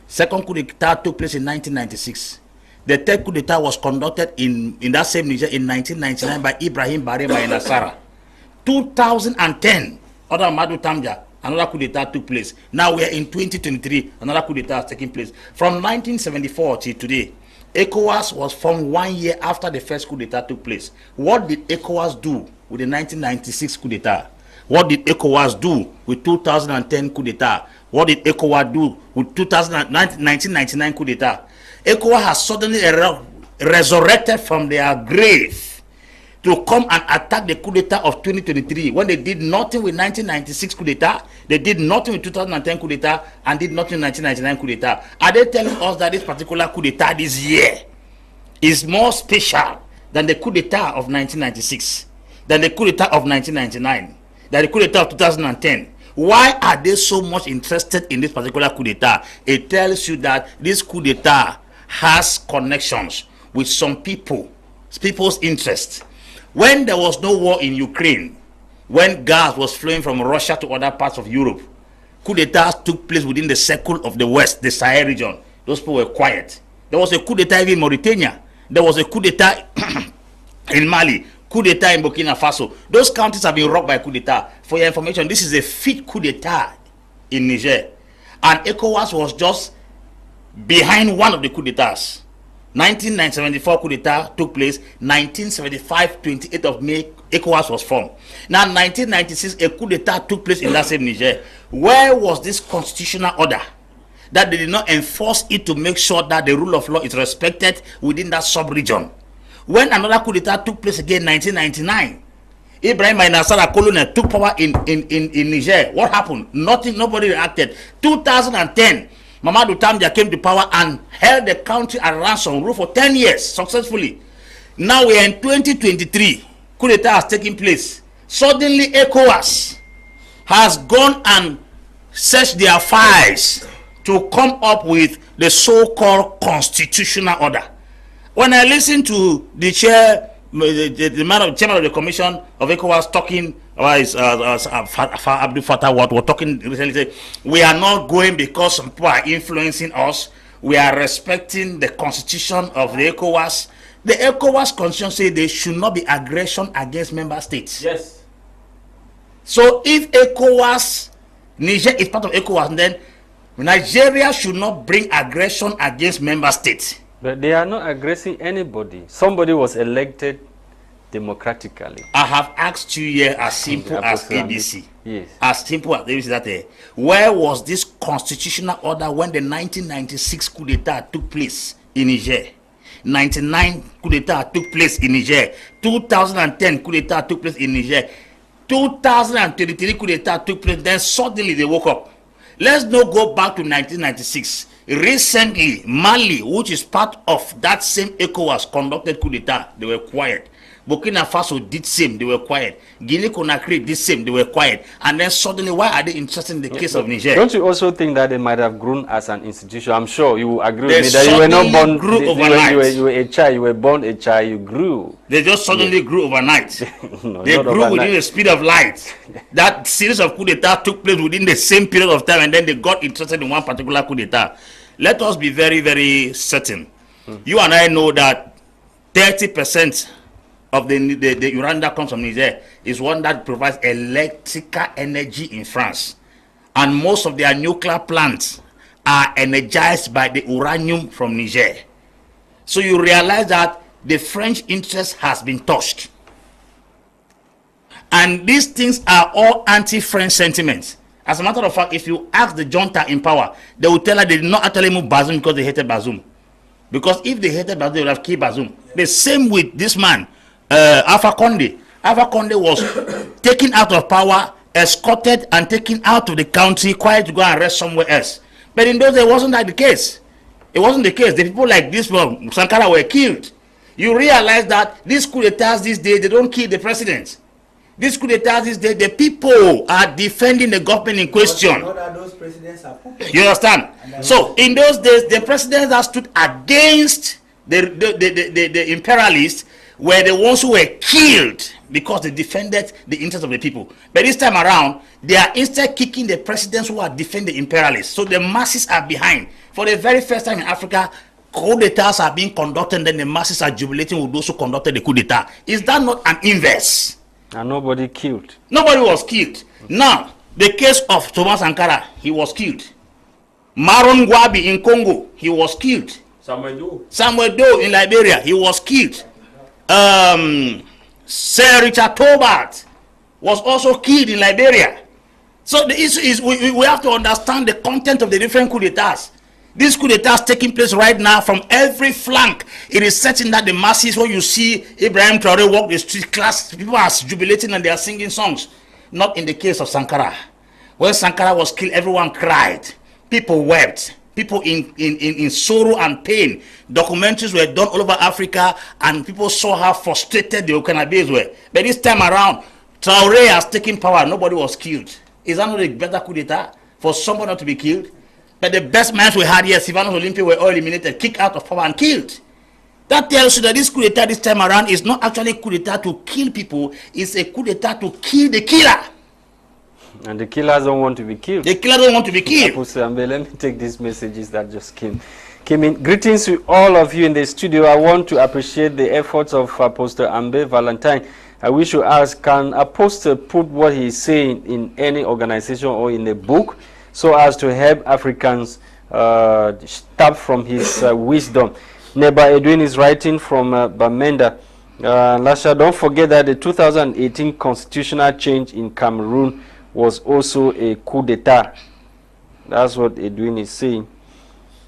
Second coup d'etat took place in 1996. The third coup d'etat was conducted in that same Niger in 1999 by Ibrahim Barre by Nasara. 2010, other Madu Tamja, another coup d'etat took place. Now we are in 2023, another coup d'etat has taken place. From 1974 till today, ECOWAS was formed 1 year after the first coup d'etat took place. What did ECOWAS do with the 1996 coup d'etat? What did ECOWAS do with 2010 coup d'etat? What did ECOWAS do with 1999 coup d'etat? ECOWAS has suddenly resurrected from their grave to come and attack the coup d'etat of 2023, when they did nothing with 1996 coup d'etat, they did nothing with 2010 coup d'etat, and did nothing with 1999 coup d'etat. Are they telling us that this particular coup d'etat this year is more special than the coup d'etat of 1996, than the coup d'etat of 1999, than the coup d'etat of 2010? Why are they so much interested in this particular coup d'etat? It tells you that this coup d'etat has connections with some people's interests. When there was no war in Ukraine, when gas was flowing from Russia to other parts of Europe, coup d'etats took place within the circle of the West, the Sahel region. Those people were quiet. There was a coup d'etat in Mauritania. There was a coup d'etat in Mali. Coup d'etat in Burkina Faso. Those countries have been rocked by coup d'etat. For your information, this is a fifth coup d'etat in Niger. And ECOWAS was just behind one of the coup d'etats. 1974 coup d'etat took place. 1975, 28th of May, ECOWAS was formed. Now, 1996, a coup d'etat took place in that same Niger. Where was this constitutional order that they did not enforce it to make sure that the rule of law is respected within that sub-region? When another coup d'etat took place again, 1999, Ibrahim Nasara colonel took power in Niger. What happened? Nothing. Nobody reacted. 2010, Mamadou Tamja came to power and held the country at ransom, rule for 10 years successfully. Now we are in 2023. Coup d'etat has taken place. Suddenly, ECOWAS has gone and searched their files to come up with the so-called constitutional order. When I listen to the chair, chairman of the commission of ECOWAS talking, Abdul Fattah, what we're talking recently, we are not going because some people are influencing us. We are respecting the constitution of the ECOWAS. The ECOWAS constitution says there should not be aggression against member states. Yes. So if ECOWAS, Niger is part of ECOWAS, then Nigeria should not bring aggression against member states. But they are not aggressing anybody. Somebody was elected democratically. I have asked you here as simple as ABC. Yes. As simple as ABC that where was this constitutional order when the 1996 coup d'etat took place in Niger? 99 coup d'etat took place in Niger. 2010 coup d'etat took place in Niger. 2023 coup d'etat took place. Then suddenly they woke up. Let's not go back to 1996. Recently, Mali, which is part of that same ECOWAS, conducted coup d'etat. They were quiet. Burkina Faso did same, they were quiet. Guinea-Conakry did same, they were quiet. And then suddenly, why are they interested in the case of Niger? Don't you also think that they might have grown as an institution? I'm sure you agree with me that you were not born, you were a child, you were born a child, you grew. They just suddenly grew overnight. No, they grew overnight. Within the speed of light. That series of coup d'etat took place within the same period of time, and then they got interested in one particular coup d'etat. Let us be very, very certain. You and I know that 30% of the uranium that comes from Niger is one that provides electrical energy in France. And most of their nuclear plants are energized by the uranium from Niger. So you realize that the French interest has been touched. And these things are all anti-French sentiments. As a matter of fact, if you ask the junta in power, they will tell her they did not actually move Bazoum because they hated Bazoum. Because if they hated Bazoum, they would have killed Bazoum. The same with this man, Alpha Conde. Alpha Conde was taken out of power, escorted and taken out of the country, quiet to go and rest somewhere else. But in those days, it wasn't that the case. It wasn't the case. The people like this one, Sankara, were killed. You realize that these coup d'etats these days, they don't kill the president. These coup d'etats these days, the people are defending the government in question. Those presidents are you understand? So in those days, the presidents that stood against the imperialists were the ones who were killed because they defended the interests of the people. But this time around, they are instead kicking the presidents who are defending the imperialists. So the masses are behind. For the very first time in Africa, coup d'etats are being conducted, and then the masses are jubilating with those who conducted the coup d'etat. Is that not an inverse? And nobody killed. Nobody was killed. Now, the case of Thomas Sankara, he was killed. Maron Gwabi in Congo, he was killed. Samuel Doe in Liberia, he was killed. Sir Richard Tobart was also killed in Liberia. So the issue is we have to understand the content of the different coup d'etats. These coup d'etats taking place right now from every flank. It is certain that the masses, when you see Ibrahim Traoré walk the street class, people are jubilating and they are singing songs. Not in the case of Sankara. When Sankara was killed, everyone cried. People wept. People in sorrow and pain. Documentaries were done all over Africa, and people saw how frustrated the Okanabes were. But this time around, Traoré has taken power. Nobody was killed. Is that not a better coup d'etat for someone not to be killed? But the best minds we had here, Sylvanus Olympia, were all eliminated, kicked out of power and killed. That tells you that this coup d'etat this time around is not actually a coup d'etat to kill people. It's a coup d'etat to kill the killer. And the killers don't want to be killed. The killers don't want to be killed. Ambe, let me take these messages that just came in. Greetings to all of you in the studio. I want to appreciate the efforts of Apostle Ambe Valentine. I wish to ask, can Apostle put what he is saying in any organization or in a book so as to help Africans tap from his wisdom? Neba Edwin is writing from Bamenda. Lasha, don't forget that the 2018 constitutional change in Cameroon was also a coup d'etat. That's what Edwin is saying.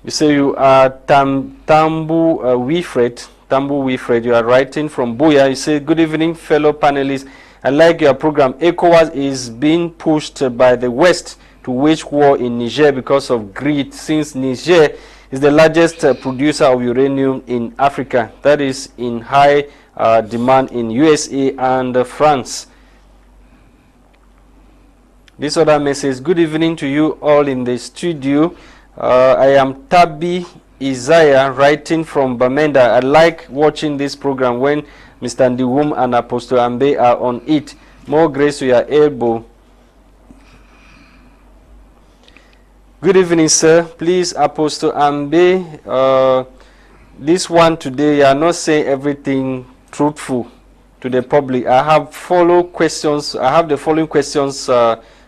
You say you are Tambu Wilfred, you are writing from Buya. You say, good evening, fellow panelists. I like your program. ECOWAS is being pushed by the West to wage war in Niger because of greed, since Niger is the largest producer of uranium in Africa. That is in high demand in USA and France. This other message, good evening to you all in the studio. I am Tabi Isaiah, writing from Bamenda. I like watching this program when Mr. Ndiwum and Apostle Ambe are on it. More grace to your elbow. Good evening, sir. Please, Apostle Ambe, this one today, you are not saying everything truthful to the public. I have the following questions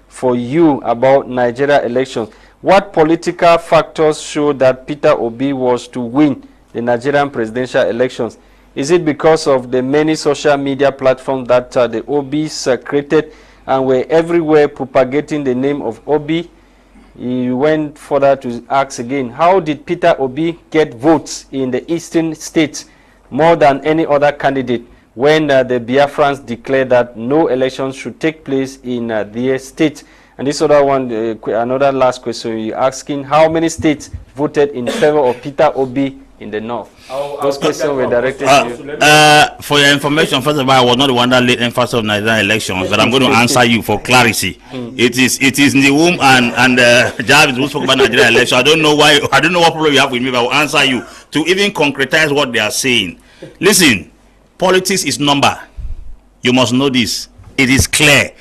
for you about Nigeria elections. What political factors show that Peter Obi was to win the Nigerian presidential elections? Is it because of the many social media platforms that the Obis created and were everywhere propagating the name of Obi? He went further to ask again, how did Peter Obi get votes in the eastern states more than any other candidate when the Biafrans declared that no elections should take place in their state? And this other one, another last question, you're asking how many states voted in favor of Peter Obi in the north? Those questions were directed to you. For your information, first of all, I was not the one that laid emphasis on Nigerian elections, but I'm going to answer you for clarity. It is in the womb and Jarvis who spoke about Nigerian elections. I don't know what problem you have with me, but I will answer you to even concretize what they are saying. Listen, politics is number. You must know this. It is clear.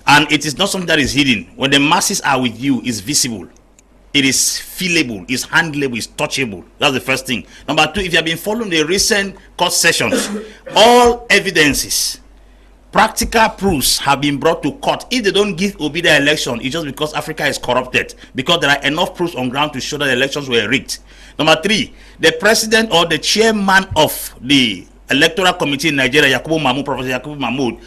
And it is not something that is hidden. When the masses are with you, it's visible. It is feelable, it's handleable, it's touchable. That's the first thing. Number two, if you have been following the recent court sessions, all evidences, practical proofs have been brought to court. If they don't give Obi the election, it's just because Africa is corrupted, because there are enough proofs on ground to show that the elections were rigged. Number three, the president or the chairman of the electoral committee in Nigeria, Professor Yakubu Mahmoud,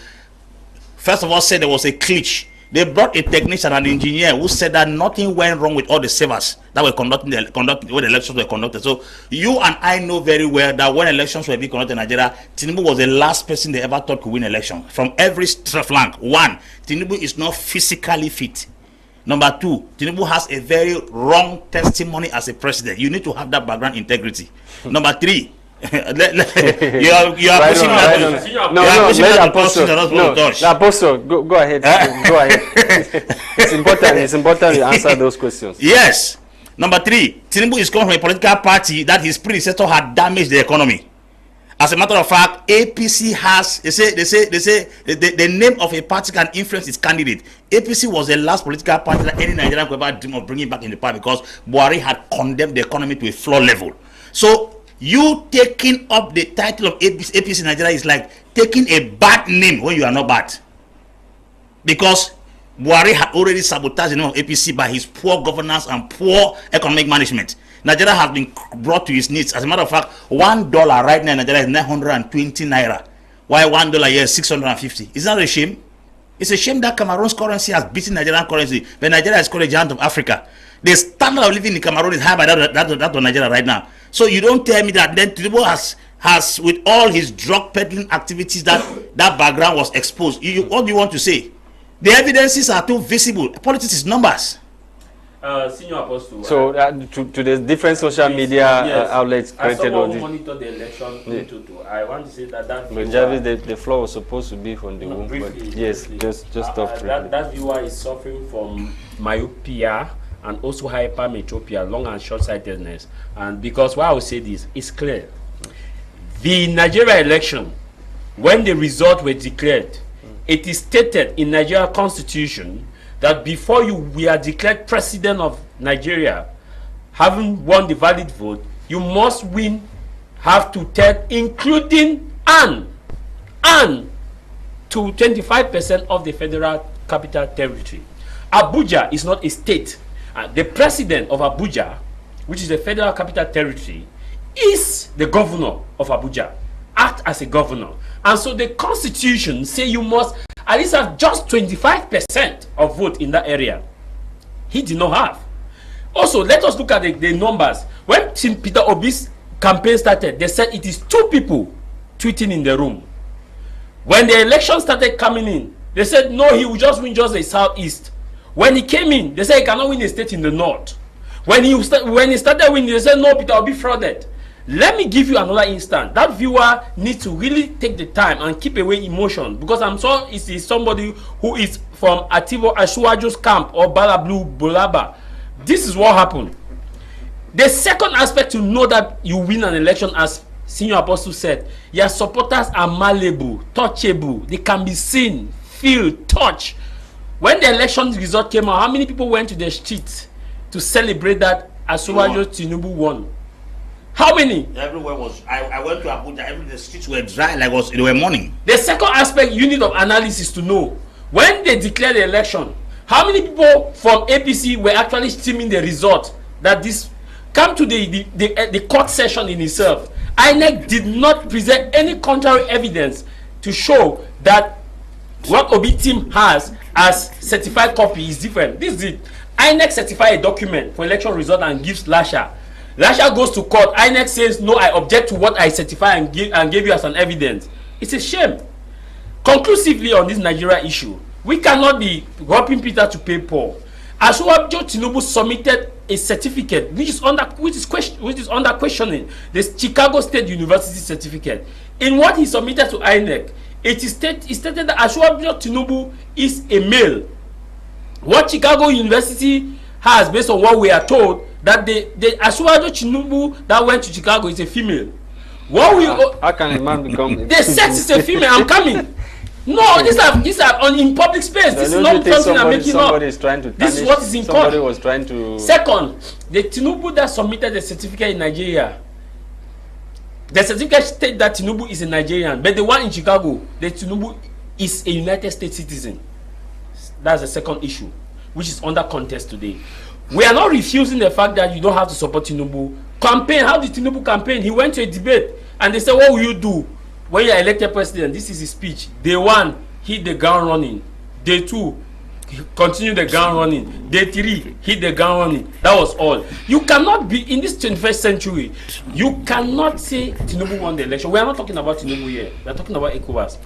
first of all said there was a glitch. They brought a technician, an engineer, who said that nothing went wrong with all the servers that were conducting when the elections were conducted. So you and I know very well that when elections were being conducted in Nigeria, Tinubu was the last person they ever thought could win election. From every flank. One, Tinubu is not physically fit. Number two, Tinubu has a very wrong testimony as a president. You need to have that background integrity. Number three, you are pushing Apostle, go ahead. Go ahead. It's important you answer those questions. Yes. Number three, Tinubu is coming from a political party that his predecessor had damaged the economy. As a matter of fact, APC has, they say the name of a party can influence its candidate. APC was the last political party that any Nigerian could ever dream of bringing back in the party, because Buhari had condemned the economy to a floor level. So you taking up the title of APC in Nigeria is like taking a bad name when you are not bad. Because Buhari had already sabotaged the name of APC by his poor governance and poor economic management. Nigeria has been brought to its knees. As a matter of fact, $1 right now in Nigeria is 920 naira. While $1 here is 650. Is that a shame? It's a shame that Cameroon's currency has beaten Nigerian currency, but Nigeria is called a giant of Africa. The standard of living in Cameroon is higher by that of Nigeria right now. So you don't tell me that then Tinubu has with all his drug peddling activities, that background was exposed. What do you want to say? The evidences are too visible. Politics is numbers. Senior Apostle. So to the different social media outlets created on this. Monitor the election. I want to say that Jarvis, the floor was supposed to be from the womb. Yes, just stop. That viewer is suffering from myopia and also hypermetropia, long and short-sightedness. And because why I will say this, it's clear. The Nigeria election, when the results were declared, it is stated in Nigeria Constitution that before we are declared president of Nigeria, having won the valid vote, you must win half to 10, including and to 25% of the federal capital territory. Abuja is not a state. The president of Abuja, which is the federal capital territory, is the governor of Abuja, act as a governor. And so the constitution say you must at least have just 25% of vote in that area. He did not have. Also, let us look at the numbers. When Peter Obi's campaign started, they said it is 2 people tweeting in the room. When the election started coming in, they said no, he will just win just the southeast. When he came in, they said he cannot win a state in the north. When he started winning, they said no, Peter Obi frauded. Let me give you another instance. That viewer needs to really take the time and keep away emotion, because I'm sure it is somebody who is from Ativo Ashuajo's camp or Balablu Bolaba. This is what happened. The second aspect to know that you win an election, as Senior Apostle said, your supporters are malleable, touchable. They can be seen, feel, touch. When the election result came out, how many people went to the streets to celebrate that Asuwajo Tinubu won? How many? Everywhere was. I went to Abuja. The streets were dry, like they were morning. The second aspect you need of analysis to know, when they declared the election, how many people from APC were actually streaming the result? That this come to the court session in itself. INEC did not present any contrary evidence to show that what Obi team has as certified copy is different. This is it. INEC certify a document for election result and gives Lasha. Lasha goes to court. INEC says no, I object to what I certify and gave you as an evidence. It's a shame. Conclusively on this Nigeria issue, we cannot be robbing Peter to pay Paul. Asiwaju Tinubu submitted a certificate which is under questioning, the Chicago State University certificate. In what he submitted to INEC, it stated that Asiwaju Tinubu is a male. What Chicago University has, based on what we are told, that the Asiwaju Tinubu that went to Chicago is a female. What we how can a man become? They said it's a female. I'm coming. No, these are in public space. This is not something I'm making up. Is trying to this is what is in court. Somebody was trying to. Second, the Tinubu that submitted the certificate in Nigeria, the certificate states that Tinubu is a Nigerian, but the one in Chicago, the Tinubu is a United States citizen. That's the second issue, which is under contest today. We are not refusing the fact that you don't have to support Tinubu. Campaign, how did Tinubu campaign? He went to a debate and they said, what will you do when you are elected president? This is his speech. Day one, hit the ground running. Day two, continue the ground running. Day three, hit the ground running. That was all. You cannot be in this 21st century. You cannot say Tinubu won the election. We are not talking about Tinubu here. We are talking about ECOWAS.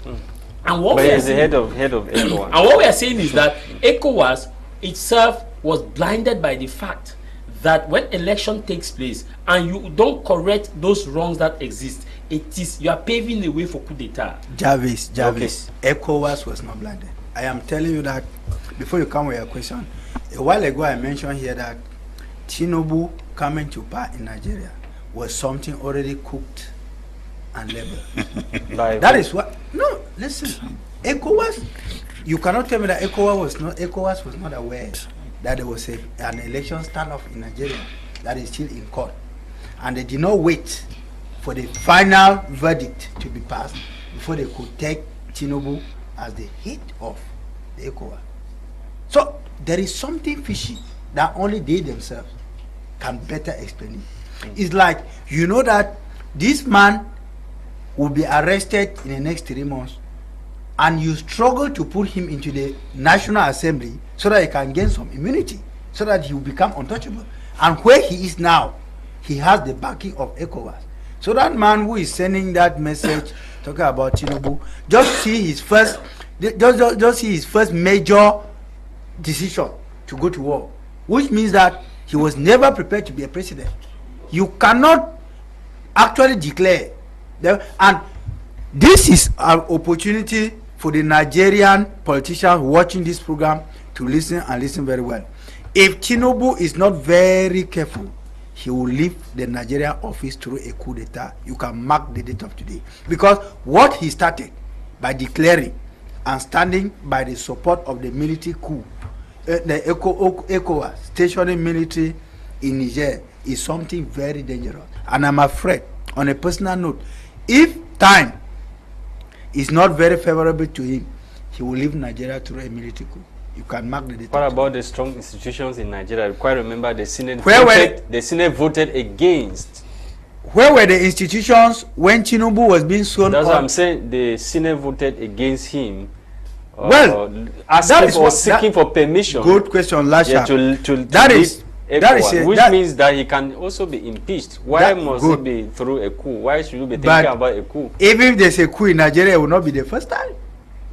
And what we are saying, head of ECOWAS. And what we are saying is that ECOWAS itself was blinded by the fact that when election takes place and you don't correct those wrongs that exist, you are paving the way for coup d'etat. Jarvis, okay. ECOWAS was not blinded. I am telling you that before you come with your question. A while ago I mentioned here that Tinubu coming to power in Nigeria was something already cooked and labeled. That is what. No, listen. ECOWAS. You cannot tell me that ECOWAS was not aware that there was an election standoff in Nigeria that is still in court, and they did not wait for the final verdict to be passed before they could take Tinubu as the head of the ECOWAS. So there is something fishy that only they themselves can better explain it. It's like, you know that this man will be arrested in the next 3 months, and you struggle to put him into the National Assembly so that he can gain some immunity, so that he will become untouchable. And where he is now, he has the backing of ECOWAS. So that man who is sending that message talking about Tinubu, just see his first major decision to go to war, which means that he was never prepared to be a president. You cannot actually declare that, and this is an opportunity for the Nigerian politicians watching this program to listen and listen very well. If Tinubu is not very careful, he will leave the Nigerian office through a coup d'etat. You can mark the date of today, because what he started by declaring and standing by the support of the military coup, the ECOWAS stationing military in Niger, is something very dangerous. And I'm afraid, on a personal note, if time is not very favorable to him, he will leave Nigeria through a military coup. You can mark the date. What about the strong institutions in Nigeria? I quite remember the Senate voted against. Where were the institutions when Tinubu was being sworn? That's what I'm saying. The Senate voted against him. Well, asking for seeking for permission. Good question, Lasha. Yeah, which means that he can also be impeached. Why must it be through a coup? Why should you be thinking about a coup? Even if there's a coup in Nigeria, it will not be the first time.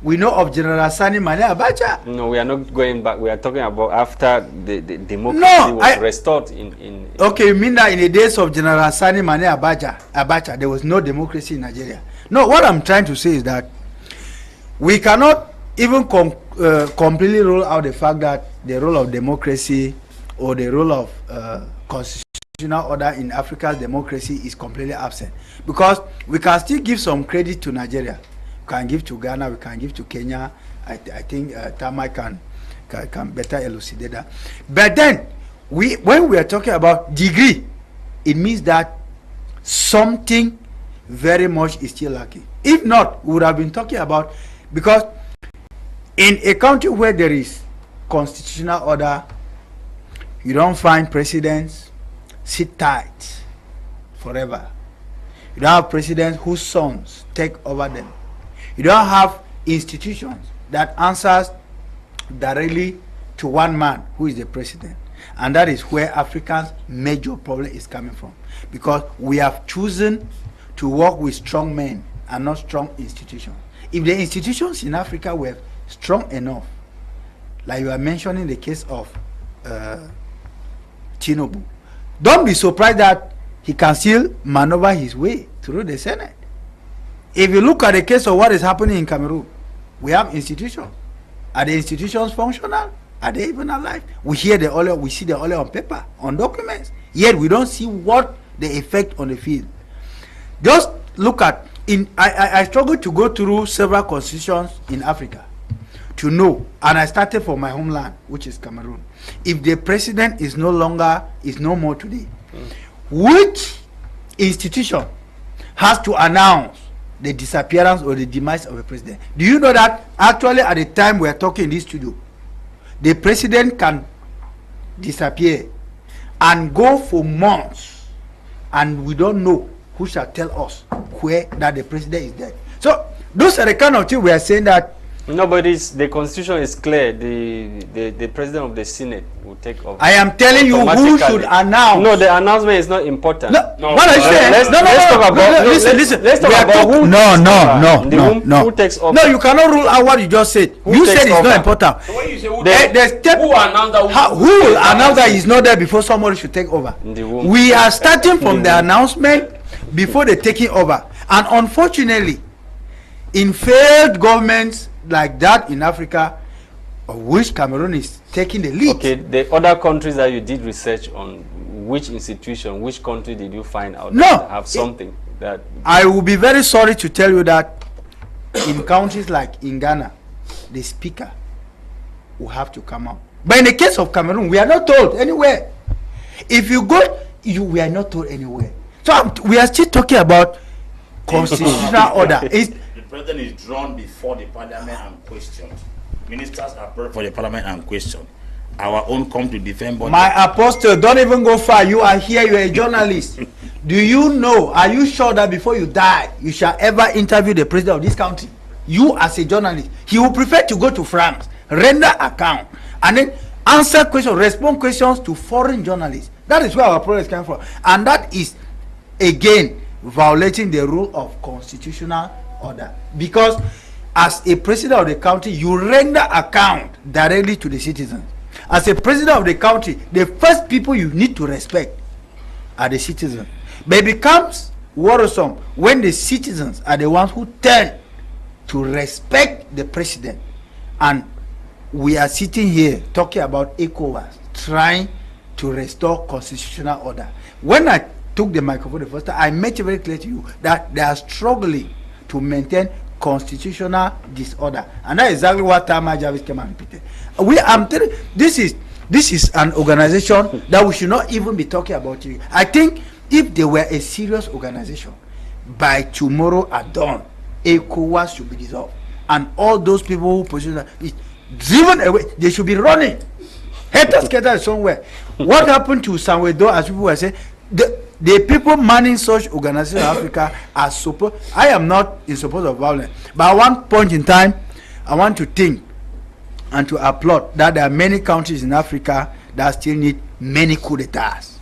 We know of General Sani Mane Abacha. No, we are not going back. We are talking about after the democracy was restored in Okay, you mean that in the days of General Sani Mane Abacha, there was no democracy in Nigeria? No, what I'm trying to say is that we cannot even completely rule out the fact that the role of democracy or the role of constitutional order in Africa's democracy is completely absent, because we can still give some credit to Nigeria. We can give to Ghana, we can give to Kenya. I think Tamai can better elucidate that. But then, when we are talking about degree, it means that something very much is still lacking. If not, we would have been talking about, because in a country where there is constitutional order, you don't find presidents sit tight forever. You don't have presidents whose sons take over them. You don't have institutions that answers directly to one man who is the president. And that is where Africa's major problem is coming from. Because we have chosen to work with strong men and not strong institutions. If the institutions in Africa were strong enough, like you are mentioning the case of Tinubu. Don't be surprised that he can still maneuver his way through the Senate. If you look at the case of what is happening in Cameroon, we have institutions. Are the institutions functional? Are they even alive? We hear the only, we see the only on paper, on documents. Yet we don't see what the effect on the field. Just look at, I struggled to go through several constitutions in Africa to know, and I started from my homeland, which is Cameroon. If the president is no more today, which institution has to announce the disappearance or the demise of a president? Do you know that actually at the time we are talking in this studio, the president can disappear and go for months and we don't know who shall tell us where that the president is dead? So those are the kind of things we are saying that nobody's, the constitution is clear. The president of the Senate will take over. I am telling you who should announce. No, the announcement is not important. No. What I say? Let's talk about. Listen. Let's talk about who. No. Who takes over? No, you cannot rule out what you just said. You said it's not important. So when you say who will announce that he's not there before somebody should take over? We are starting from the announcement before the taking over, and unfortunately, in failed governments like that in Africa, of which Cameroon is taking the lead. Okay, the other countries that you did research on, which institution, which country did you find out that have something that... I will be very sorry to tell you that in countries like in Ghana, the speaker will have to come out. But in the case of Cameroon, we are not told anywhere. If you go, we are not told anywhere. So we are still talking about constitutional order. The president is drawn before the parliament and questioned. Ministers are brought for the parliament and questioned. Our own come to defend. My apostle, don't even go far. You are here. You are a journalist. Do you know? Are you sure that before you die, you shall ever interview the president of this country? You as a journalist, he will prefer to go to France, render account, and then answer questions, respond questions to foreign journalists. That is where our problem is coming from, and that is again violating the rule of constitutional order, because as a president of the country, you render account directly to the citizens. As a president of the country, the first people you need to respect are the citizens. But it becomes worrisome when the citizens are the ones who turn to respect the president. And we are sitting here talking about ECOWAS trying to restore constitutional order. When I took the microphone the first time, I made it very clear to you that they are struggling to maintain constitutional disorder, and that is exactly what Tama Jarvis came and repeated. This is an organization that we should not even be talking about. I think if they were a serious organization, by tomorrow at dawn, ECOWAS should be dissolved, and all those people who position it driven away. They should be running, head scattered somewhere. What happened to Sanwedo, as people were saying? The people manning such organizations in Africa are supposed. I am not in support of violence, but at one point in time, I want to think and to applaud that there are many countries in Africa that still need many coup d'etats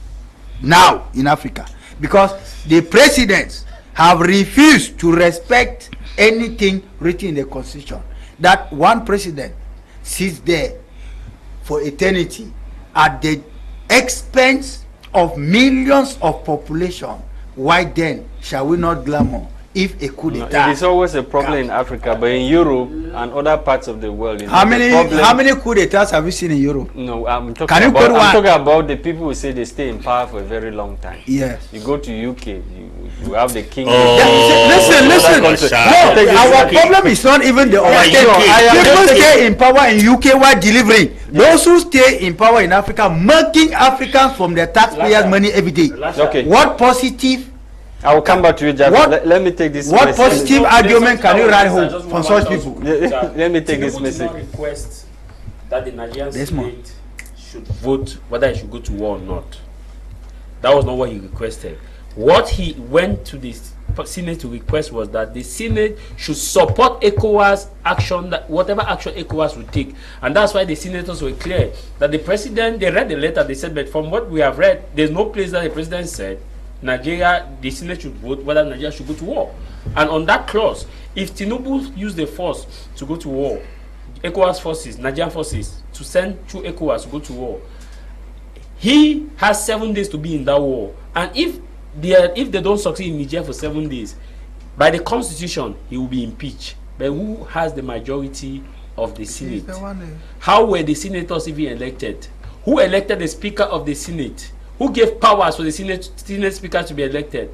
now in Africa, because the presidents have refused to respect anything written in the constitution. That one president sits there for eternity at the expense of millions of population. Why then shall we not glamour if a coup d'etat? It is always a problem in Africa, but in Europe and other parts of the world, how many coup d'etats have you seen in Europe? No, I'm talking about the people who say they stay in power for a very long time. Yes. You go to UK, you have the king. Listen. Our problem is not even the people stay in power in UK while delivering. Those who stay in power in Africa, milking Africans from their taxpayers' money every day. Okay. What positive? I will come back to you, Javi. Let me take this. What positive argument can you write home from such people? Let me take this message. Request that the Nigerian state should vote whether he should go to war or not. That was not what he requested. What he went to the Senate to request was that the Senate should support ECOWAS action, that whatever action ECOWAS would take. And that's why the senators were clear that the president, they read the letter, they said, but from what we have read, there's no place that the president said Nigeria, the Senate should vote whether Nigeria should go to war. And on that clause, if Tinubu used the force to go to war, ECOWAS forces, Nigerian forces, to send through ECOWAS to go to war, He has 7 days to be in that war, and if they don't succeed in Niger for 7 days, by the constitution he will be impeached. But who has the majority of the Senate? How were the senators even elected? Who elected the Speaker of the Senate? Who gave powers for the Senate Speaker to be elected?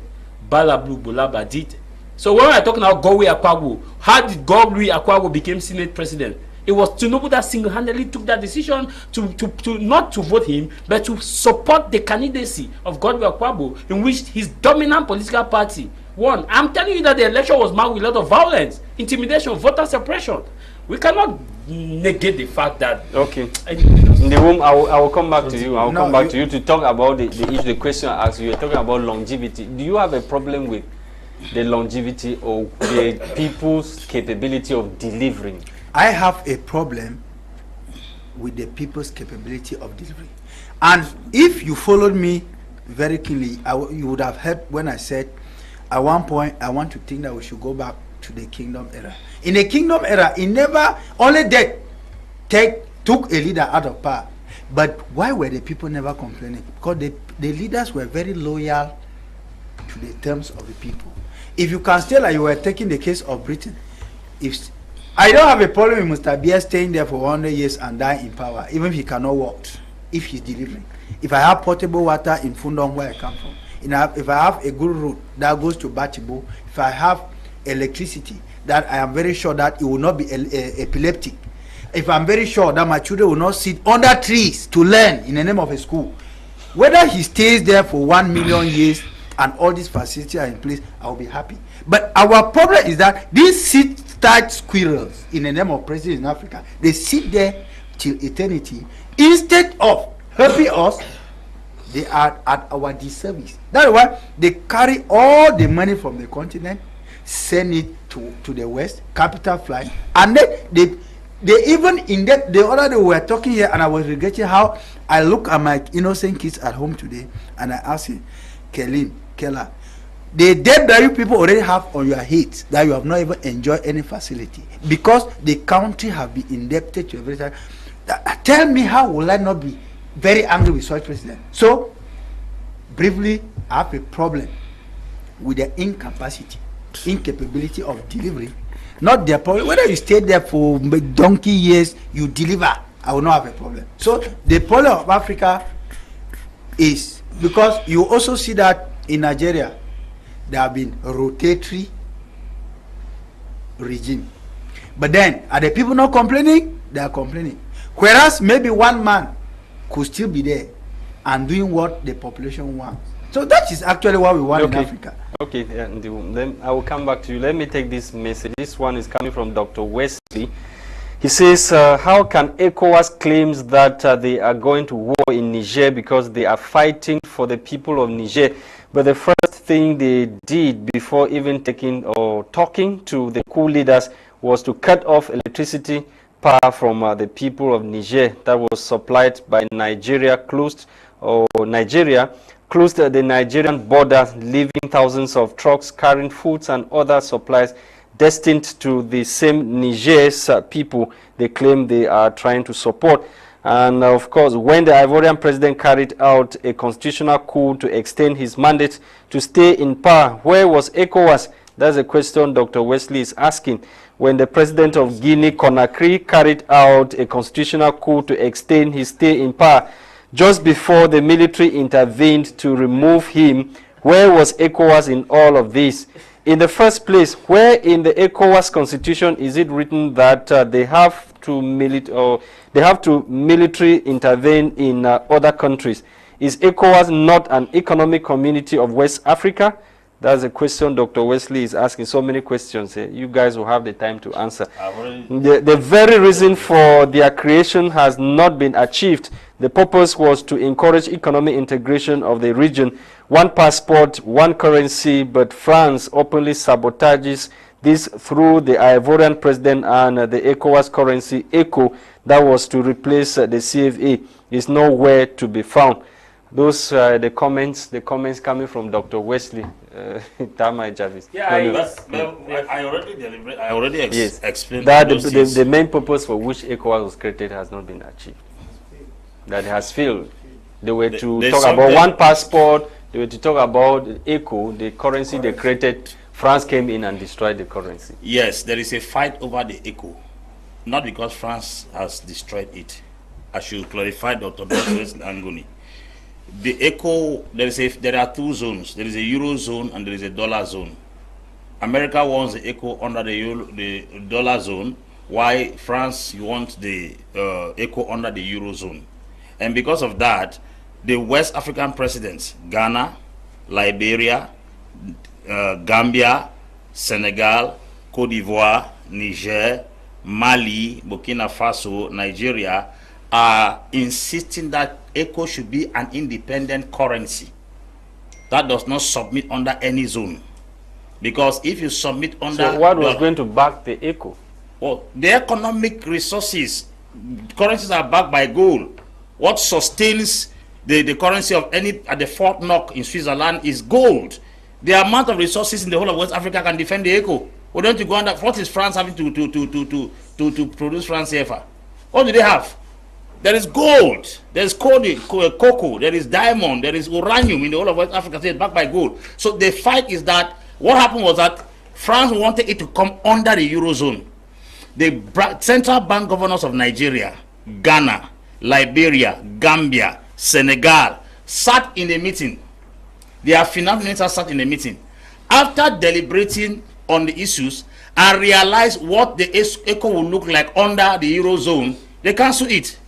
Bala Blue Bulaba did. So when we're talking about Gowe Akwagu, how did Gowe Akwagu become Senate President? It was Tinubu that single-handedly took that decision to not to vote him, but to support the candidacy of Gowe Akwagu, in which his dominant political party won. I'm telling you that the election was marked with a lot of violence, intimidation, voter suppression. We cannot negate the fact that. Okay. In the room, I will come back to you. I will come back to you to talk about the issue. The question I asked you, you're talking about longevity. Do you have a problem with the longevity or the people's capability of delivering? I have a problem with the people's capability of delivery. And if you followed me very keenly, you would have heard when I said, at one point, I want to think that we should go back to the kingdom era. In the kingdom era, it never, only death took a leader out of power. But why were the people never complaining? Because the leaders were very loyal to the terms of the people. If you can stay like you were taking the case of Britain, if I don't have a problem with Mr. Biya staying there for 100 years and die in power, even if he cannot walk, if he's delivering. If I have potable water in Fundong where I come from, if I have a good route that goes to Batibo, if I have electricity that I am very sure that it will not be epileptic, if I'm very sure that my children will not sit under trees to learn in the name of a school, whether he stays there for 1 million years and all these facilities are in place, I will be happy. But our problem is that these sit-tight squirrels in the name of presidents in Africa, they sit there till eternity. Instead of helping us, they are at our disservice. That's why they carry all the money from the continent, send it to the West, capital flight, and then they even in that, the other day we were talking here and I was regretting how I look at my innocent kids at home today and I asked him, Kela, the debt that you people already have on your heads that you have not even enjoyed any facility because the country have been indebted to everything. Tell me, how will I not be very angry with such president? So, briefly, I have a problem with the incapability of delivery. Not their problem. Whether you stay there for donkey years, you deliver, I will not have a problem. So, the problem of Africa is because you also see that in Nigeria, there have been rotatory regime. But then, are the people not complaining? They are complaining. Whereas maybe one man could still be there and doing what the population wants. So that is actually what we want in Africa. Okay, then I will come back to you. Let me take this message. This one is coming from Dr. Wesley. He says, how can ECOWAS claims that they are going to war in Niger because they are fighting for the people of Niger? But the first thing they did before even taking or talking to the coup leaders was to cut off electricity power from the people of Niger that was supplied by Nigeria closed the Nigerian border, leaving thousands of trucks carrying foods and other supplies destined to the same Niger's people they claim they are trying to support. And of course, when the Ivorian president carried out a constitutional coup to extend his mandate to stay in power, where was ECOWAS? That's a question Dr. Wesley is asking. When the president of Guinea, Conakry, carried out a constitutional coup to extend his stay in power, just before the military intervened to remove him, where was ECOWAS in all of this? In the first place, where in the ECOWAS constitution is it written that they have to military intervene in other countries? Is ECOWAS not an economic community of West Africa? That's a question Dr. Wesley is asking. So many questions. You guys will have the time to answer. The very reason for their creation has not been achieved. The purpose was to encourage economic integration of the region. One passport, one currency, but France openly sabotages this through the Ivorian president, and the ECOWAS currency, ECO, that was to replace the CFA, is nowhere to be found. Those the comments coming from Dr. Wesley. Tamai Jarvis. Yeah, I already explained that the main purpose for which ECOWAS was created has not been achieved. That it has failed. They were to talk about one passport. They were to talk about ECO, the currency they created. France came in and destroyed the currency. Yes, there is a fight over the ECO, not because France has destroyed it. I should clarify Dr. Angoni. The ECO, there are two zones. There is a euro zone and there is a dollar zone. America wants the ECO under the dollar zone, while France wants the ECO under the euro zone. And because of that, the West African presidents, Ghana, Liberia, Gambia, Senegal, Cote d'Ivoire, Niger, Mali, Burkina Faso, Nigeria, are insisting that ECO should be an independent currency that does not submit under any zone. Because if you submit under... So what was going to back the ECO? Well, the economic resources, currencies are backed by gold. What sustains the currency of any at the Fort Knox in Switzerland is gold. The amount of resources in the whole of West Africa can defend the ECO. Why don't you go under? What is France having to produce France CFA? What do they have? There is gold, there is cocoa, there is diamond, there is uranium in the whole of West Africa, so it's backed by gold. So the fight is that what happened was that France wanted it to come under the Eurozone. The central bank governors of Nigeria, Ghana, Liberia, Gambia, Senegal sat in a meeting. Their finance ministers sat in a meeting. After deliberating on the issues and realized what the ECO will look like under the Eurozone, they cancelled it.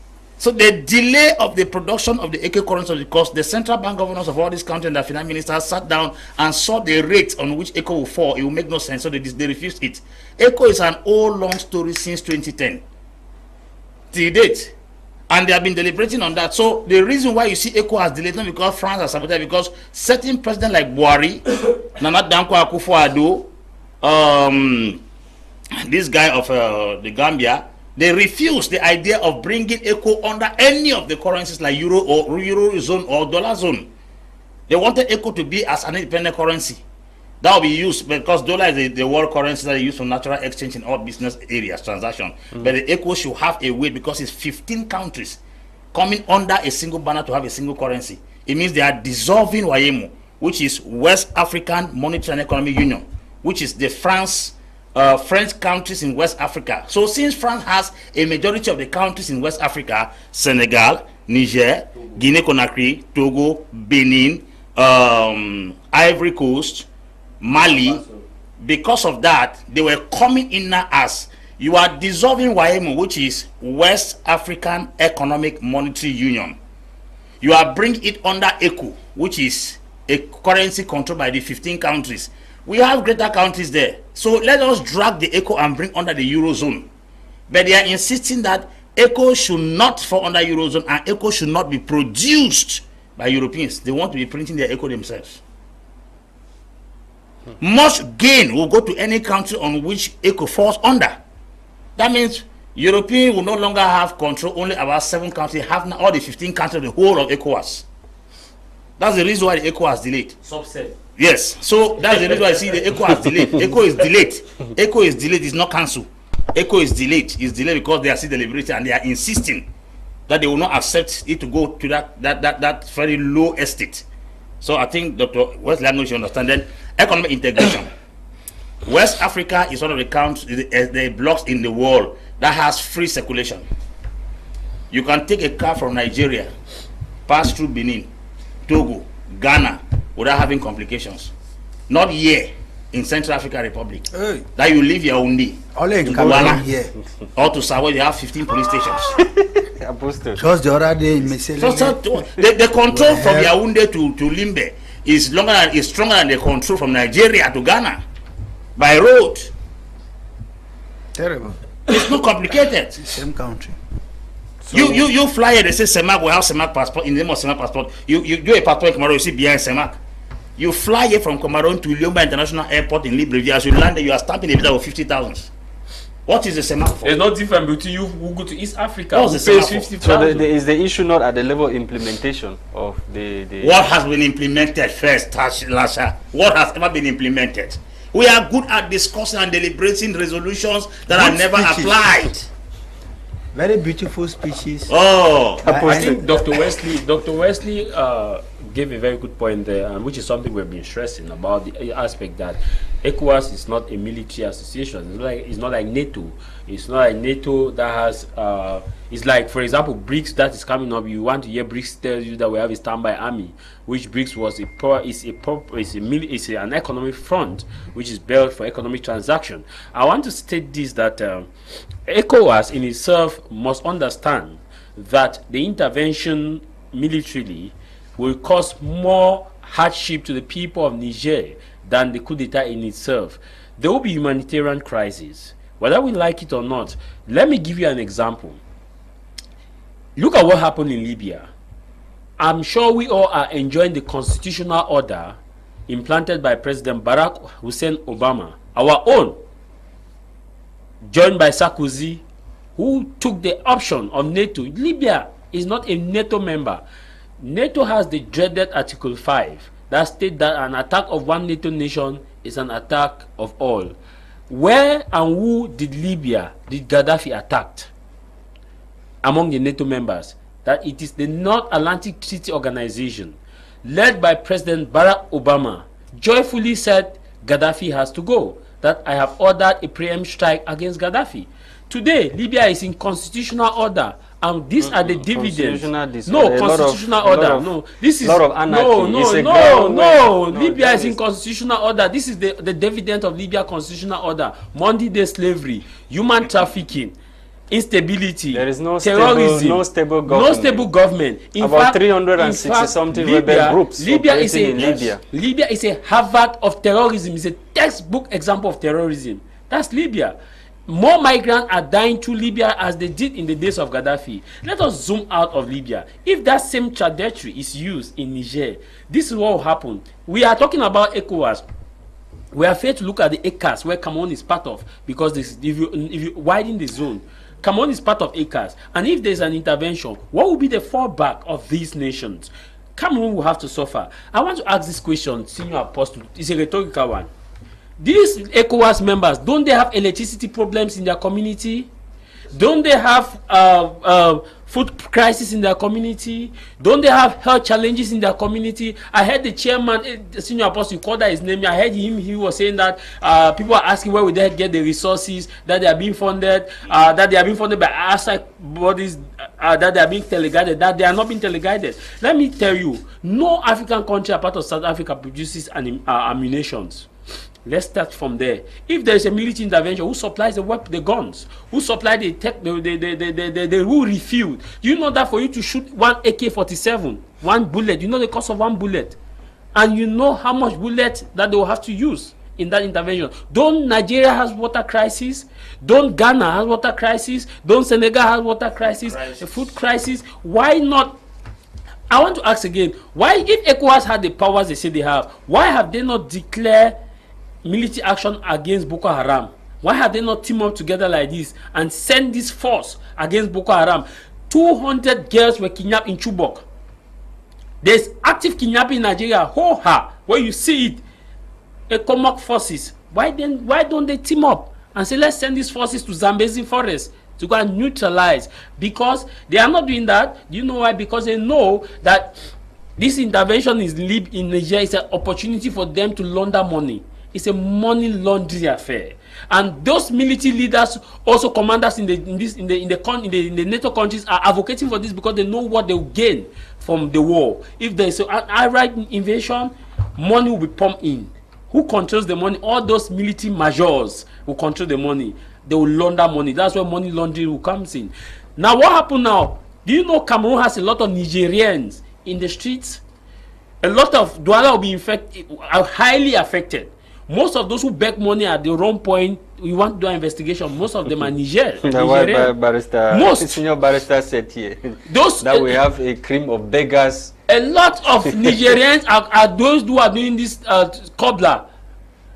So the delay of the production of the ECO currency, because the central bank governors of all these countries and the finance ministers sat down and saw the rate on which ECO will fall, it will make no sense, so they refused it. ECO is an old long story since 2010 till date, and they have been deliberating on that. So the reason why you see ECO has delayed, not because France has saboted, because certain presidents like Buhari, Nana Danko Akufo-Addo, this guy of the Gambia, they refuse the idea of bringing ECO under any of the currencies like Euro or Euro zone or dollar zone. They wanted ECO to be as an independent currency that will be used, because dollar is the world currency that is used for natural exchange in all business areas, transaction. But the ECO should have a weight because it's 15 countries coming under a single banner to have a single currency. It means they are dissolving WAEMO, which is West African Monetary and Economic Union, which is the French countries in West Africa. So since France has a majority of the countries in West Africa, Senegal, Niger, Guinea-Conakry, Togo, Benin, Ivory Coast, Mali, because of that, they were coming in now as, you are dissolving WAEMO, which is West African Economic Monetary Union. You are bringing it under ECO, which is a currency controlled by the 15 countries. We have greater countries there. So let us drag the ECO and bring under the Eurozone. But they are insisting that ECO should not fall under Eurozone and ECO should not be produced by Europeans. They want to be printing their ECO themselves. Much gain will go to any country on which ECO falls under. That means Europeans will no longer have control only about 7 countries, have now all the 15 countries, the whole of ECOWAS. That's the reason why the ECO has delayed. Subset. Yes, so that's the reason why I see the ECO has delayed. ECO is delayed. ECO is delayed, it's not cancelled. ECO is delayed. It's delayed because they are still deliberating and they are insisting that they will not accept it to go to that very low estate. So I think Dr. Wesley knows you understand. Then economic integration. West Africa is one of the countries, the blocks in the world that has free circulation. You can take a car from Nigeria, pass through Benin, Togo, Ghana, without having complications. Not here in Central African Republic. Hey. That you leave your own day. Only in Cameroon here. Or to Savoy, they have 15 police stations. Just the other day in the control from Yaoundé to Limbe is stronger than the control from Nigeria to Ghana by road. Terrible. It's not complicated. Same country. So you fly here, they say Semak will have Semak passport. In the name of Semak passport, you do a passport in Cameroon, you see behind Semak. You fly here from Cameroon to Liomba International Airport in Libreville. As you land there, you are stamping a visa of 50,000. What is the Semak for? It's not different between you who go to East Africa. What's the Semak 50,000? So is the issue not at the level of implementation of the... What has been implemented first, Lasha? What has ever been implemented? We are good at discussing and deliberating resolutions that are never applied. Very beautiful speeches. Oh, I think Dr. Wesley gave a very good point there, and which is something we've been stressing about the aspect that ECOWAS is not a military association. It's not like NATO. It's not like NATO that has. It's like, for example, BRICS that is coming up. You want to hear BRICS tell you that we have a standby army, which BRICS was an economic front which is built for economic transaction. I want to state this, that ECOWAS in itself must understand that the intervention militarily will cause more hardship to the people of Niger than the coup d'etat in itself. There will be humanitarian crisis, whether we like it or not. Let me give you an example. Look at what happened in Libya. I'm sure we all are enjoying the constitutional order implanted by President Barack Hussein Obama, our own, joined by Sarkozy, who took the option of NATO. Libya is not a NATO member. NATO has the dreaded Article 5 that states that an attack of one NATO nation is an attack of all. Where and who did Gaddafi attacked among the NATO members? That it is the North Atlantic Treaty Organization, led by President Barack Obama, joyfully said Gaddafi has to go, that I have ordered a preempt strike against Gaddafi. Today, Libya is in constitutional order, and these are the dividends. Constitutional order. No, this is Libya is in constitutional order. This is the dividend of Libya constitutional order. Monday day slavery, human trafficking, instability, there is no terrorism, no stable government. In about fact, 360 something rebel groups. Libya is a Harvard of terrorism. It's a textbook example of terrorism. That's Libya. More migrants are dying to Libya as they did in the days of Gaddafi. Let us zoom out of Libya. If that same trajectory is used in Niger, this is what will happen. We are talking about ECOWAS. We are fair to look at the ECAS, where Cameroon is part of, because if you widen the zone, Cameroon is part of ECAS. And if there's an intervention, what will be the fallback of these nations? Cameroon will have to suffer. I want to ask this question, Senior Apostle. It's a rhetorical one. These ECOWAS members, don't they have electricity problems in their community? Don't they have food crisis in their community? Don't they have health challenges in their community? I heard the chairman, the Senior Apostle, you called that his name. I heard he was saying that people are asking where would they get the resources, that they are being funded, by outside bodies, that they are being teleguided, that they are not being teleguided. Let me tell you, no African country apart of South Africa produces ammunitions. Let's start from there. If there is a military intervention, who supplies the guns? Who supply who refuel? Do you know that for you to shoot one AK-47, one bullet, you know the cost of one bullet? And you know how much bullet that they will have to use in that intervention. Don't Nigeria has water crisis? Don't Ghana has water crisis? Don't Senegal has water crisis? A food crisis? Why not? I want to ask again, why, if ECOWAS had the powers they say they have, why have they not declared military action against Boko Haram? Why have they not teamed up together like this and send this force against Boko Haram? 200 girls were kidnapped in Chibok. There's active kidnapping in Nigeria. Where you see it, ECOMOC forces. Why don't they team up and say, let's send these forces to Zambezi forest to go and neutralize? Because they are not doing that. Do you know why? Because they know that this intervention in Niger is an opportunity for them to launder money. It's a money laundering affair, and those military leaders, also commanders in the NATO countries, are advocating for this because they know what they will gain from the war. If there is an outright invasion, money will be pumped in. Who controls the money? All those military majors who control the money. They will launder money. That's where money laundering comes in. Now, what happened now? Do you know Cameroon has a lot of Nigerians in the streets? A lot of Douala will be are highly affected. Most of those who beg money at the wrong point, we want to do an investigation. Most of them are Nigerian. Senior barrister said here that we have a cream of beggars. A lot of Nigerians are those who are doing this cobbler.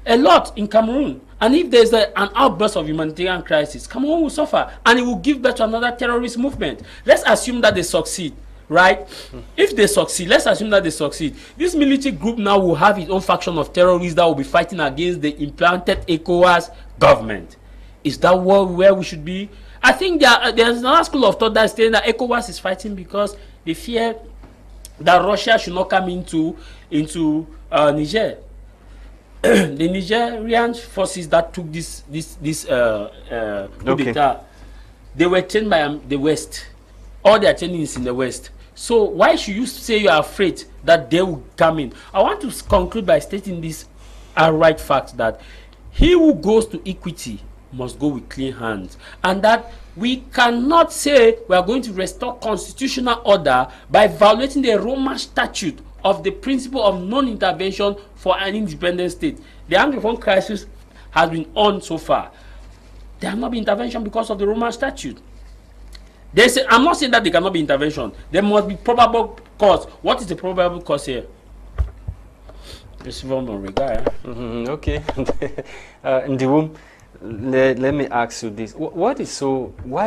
A lot in Cameroon. And if there's an outburst of humanitarian crisis, Cameroon will suffer, and it will give birth to another terrorist movement. Let's assume that they succeed. Right? If they succeed, let's assume that they succeed. This military group now will have its own faction of terrorists that will be fighting against the implanted ECOWAS government. Is that where we should be? I think there's another school of thought that's saying that ECOWAS is fighting because they fear that Russia should not come into Niger. The Nigerian forces that took this coup d'etat, they were trained by the West. All their training is in the West. So why should you say you are afraid that they will come in? I want to conclude by stating this outright fact that he who goes to equity must go with clean hands, and that we cannot say we are going to restore constitutional order by violating the Roman Statute of the principle of non-intervention for an independent state. The Anglophone crisis has been on so far. There has not been intervention because of the Roman Statute. They say, I'm not saying that there cannot be intervention. There must be probable cause. What is the probable cause here? Okay. In the room, let me ask you this: why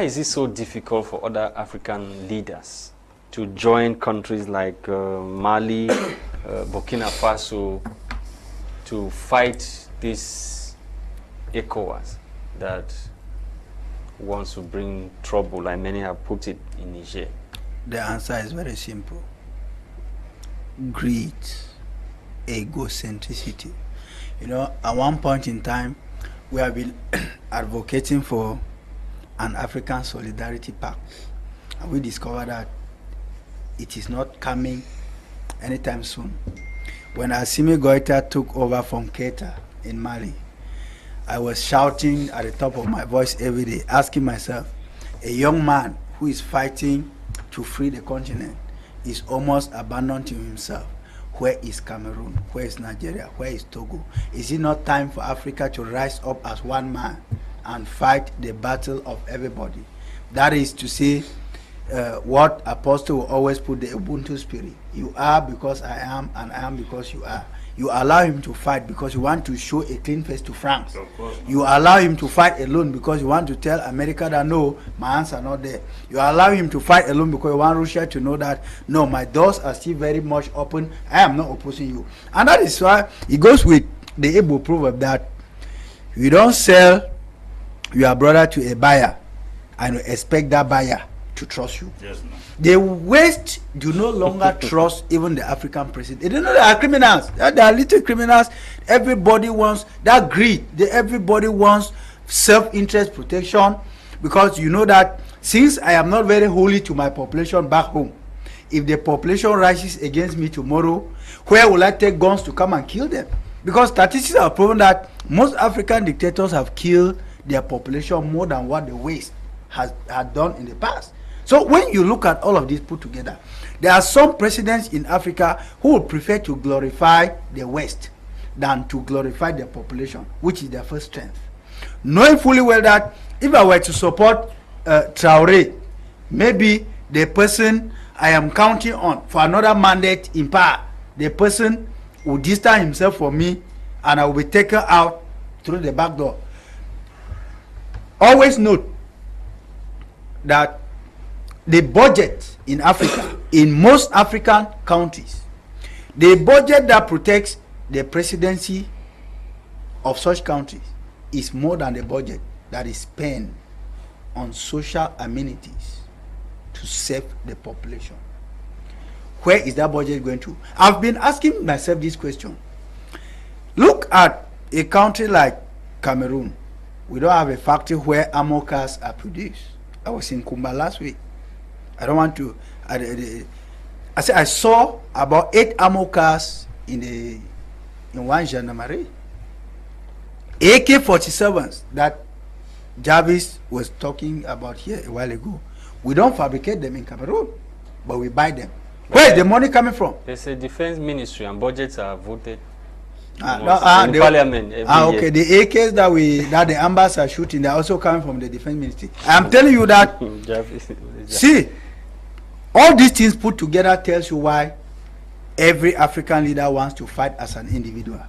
is it so difficult for other African leaders to join countries like Mali, Burkina Faso, to fight this ECOWAS that wants to bring trouble, like many have put it, in Niger? The answer is very simple. Greed, egocentricity. You know, at one point in time, we have been advocating for an African Solidarity Pact, and we discovered that it is not coming anytime soon. When Assimi Goïta took over from Keita in Mali, I was shouting at the top of my voice every day, asking myself, a young man who is fighting to free the continent is almost abandoned to himself. Where is Cameroon? Where is Nigeria? Where is Togo? Is it not time for Africa to rise up as one man and fight the battle of everybody? That is to say, what Apostle will always put, the Ubuntu spirit. You are because I am, and I am because you are. You allow him to fight because you want to show a clean face to France. You allow him to fight alone because you want to tell America that no, my hands are not there. You allow him to fight alone because you want Russia to know that no, my doors are still very much open. I am not opposing you. And that is why it goes with the Igbo proverb that you don't sell your brother to a buyer and expect that buyer to trust you. Yes, no. The West do no longer trust even the African president. They don't know they are criminals. They are little criminals. Everybody wants that greed. Everybody wants self-interest protection, because you know that since I am not very holy to my population back home, if the population rises against me tomorrow, where will I take guns to come and kill them? Because statistics have proven that most African dictators have killed their population more than what the West had done in the past. So when you look at all of this put together, there are some presidents in Africa who would prefer to glorify the West than to glorify their population, which is their first strength. Knowing fully well that if I were to support Traoré, maybe the person I am counting on for another mandate in power, the person will distance himself from me and I will be taken out through the back door. Always note that the budget in Africa, in most African countries, the budget that protects the presidency of such countries is more than the budget that is spent on social amenities to save the population. Where is that budget going to? I've been asking myself this question. Look at a country like Cameroon. We don't have a factory where ammo cars are produced. I was in Kumba last week. I don't want to. I said I saw about 8 ammo cars in one gendarmerie. AK-47s that Jarvis was talking about here a while ago. We don't fabricate them in Cameroon, but we buy them. Where is the money coming from? There's a defense ministry and budgets are voted in parliament every year. The AKs that the Ambas are shooting, they're also coming from the defense ministry. I'm telling you that. See, all these things put together tells you why every African leader wants to fight as an individual.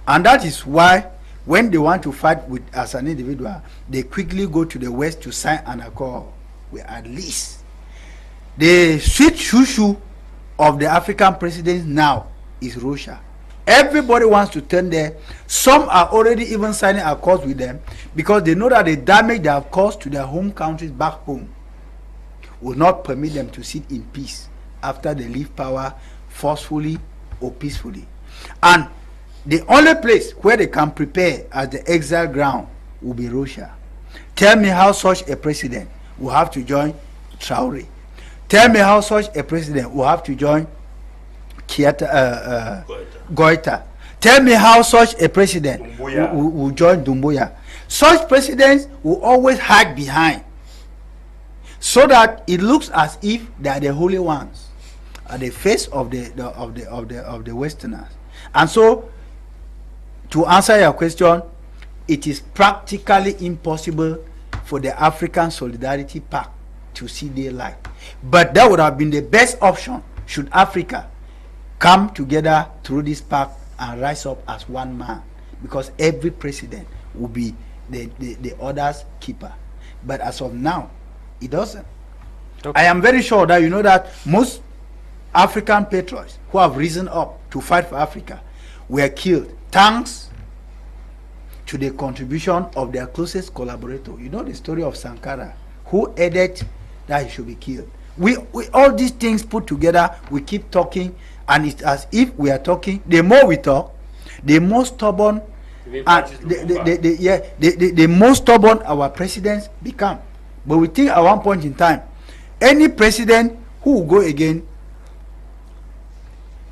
And that is why when they want to fight as an individual, they quickly go to the West to sign an accord with at least. The sweet shoo-shoo of the African presidents now is Russia. Everybody wants to turn there. Some are already even signing accords with them because they know that the damage they have caused to their home countries back home will not permit them to sit in peace after they leave power forcefully or peacefully. And the only place where they can prepare as the exile ground will be Russia. Tell me how such a president will have to join Traore. Tell me how such a president will have to join Goita. Tell me how such a president will join Doumbouya. Such presidents will always hide behind so that it looks as if they are the holy ones at the face of the Westerners. And so, to answer your question, it is practically impossible for the African Solidarity Pact to see daylight. But that would have been the best option should Africa come together through this pact and rise up as one man, because every president will be the other's keeper. But as of now, it doesn't. Okay. I am very sure that you know that most African patriots who have risen up to fight for Africa were killed thanks to the contribution of their closest collaborator. You know the story of Sankara, who aided that he should be killed. We all these things put together, we keep talking, and it's as if we are talking. The more we talk, the more stubborn the more stubborn our presidents become. But we think at one point in time, any president who will go again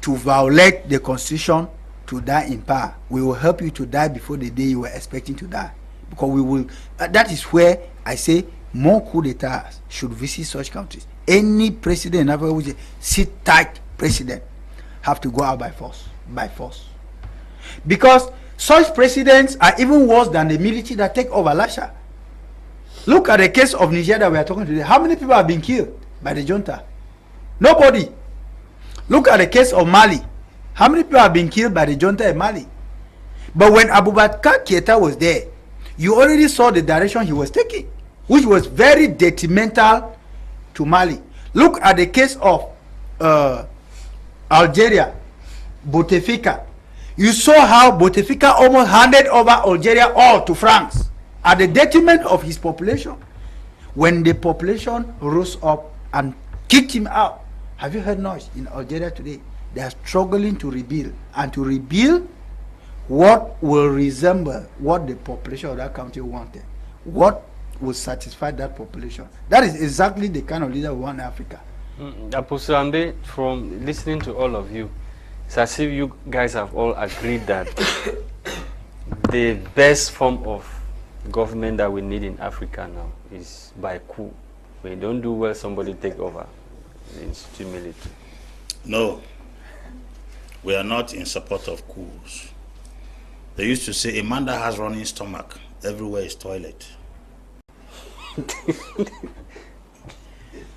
to violate the constitution to die in power, we will help you to die before the day you were expecting to die, because we will that is where I say more coup d'etats should visit such countries. Any president in Africa which is sit tight president have to go out by force, because such presidents are even worse than the military that take over. Lasha, look at the case of Niger that we are talking today. How many people have been killed by the junta? Nobody. Look at the case of Mali. How many people have been killed by the junta in Mali? But when Abubakar Keita was there, you already saw the direction he was taking, which was very detrimental to Mali. Look at the case of Algeria, Bouteflika. You saw how Bouteflika almost handed over Algeria all to France at the detriment of his population. When the population rose up and kicked him out, have you heard noise in Algeria today? They are struggling to rebuild, and to rebuild what will resemble what the population of that country wanted, what will satisfy that population. That is exactly the kind of leader we want in Africa. Apostle Ambe, from listening to all of you, it's as if you guys have all agreed that the best form of government that we need in Africa now is by coup. When you don't do well, somebody take over. It's military. No, we are not in support of coups. They used to say a man that has running stomach, everywhere is toilet.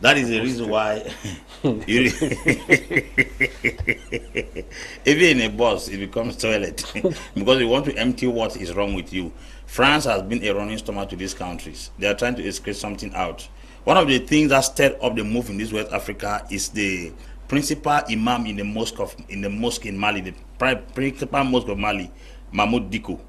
That is the reason why even in a bus it becomes toilet because you want to empty what is wrong with you. France has been a running stomach to these countries. They are trying to excrete something out. One of the things that stirred up the move in this West Africa is the principal imam in the mosque in Mali, the principal mosque of Mali, Mahmoud Dicko.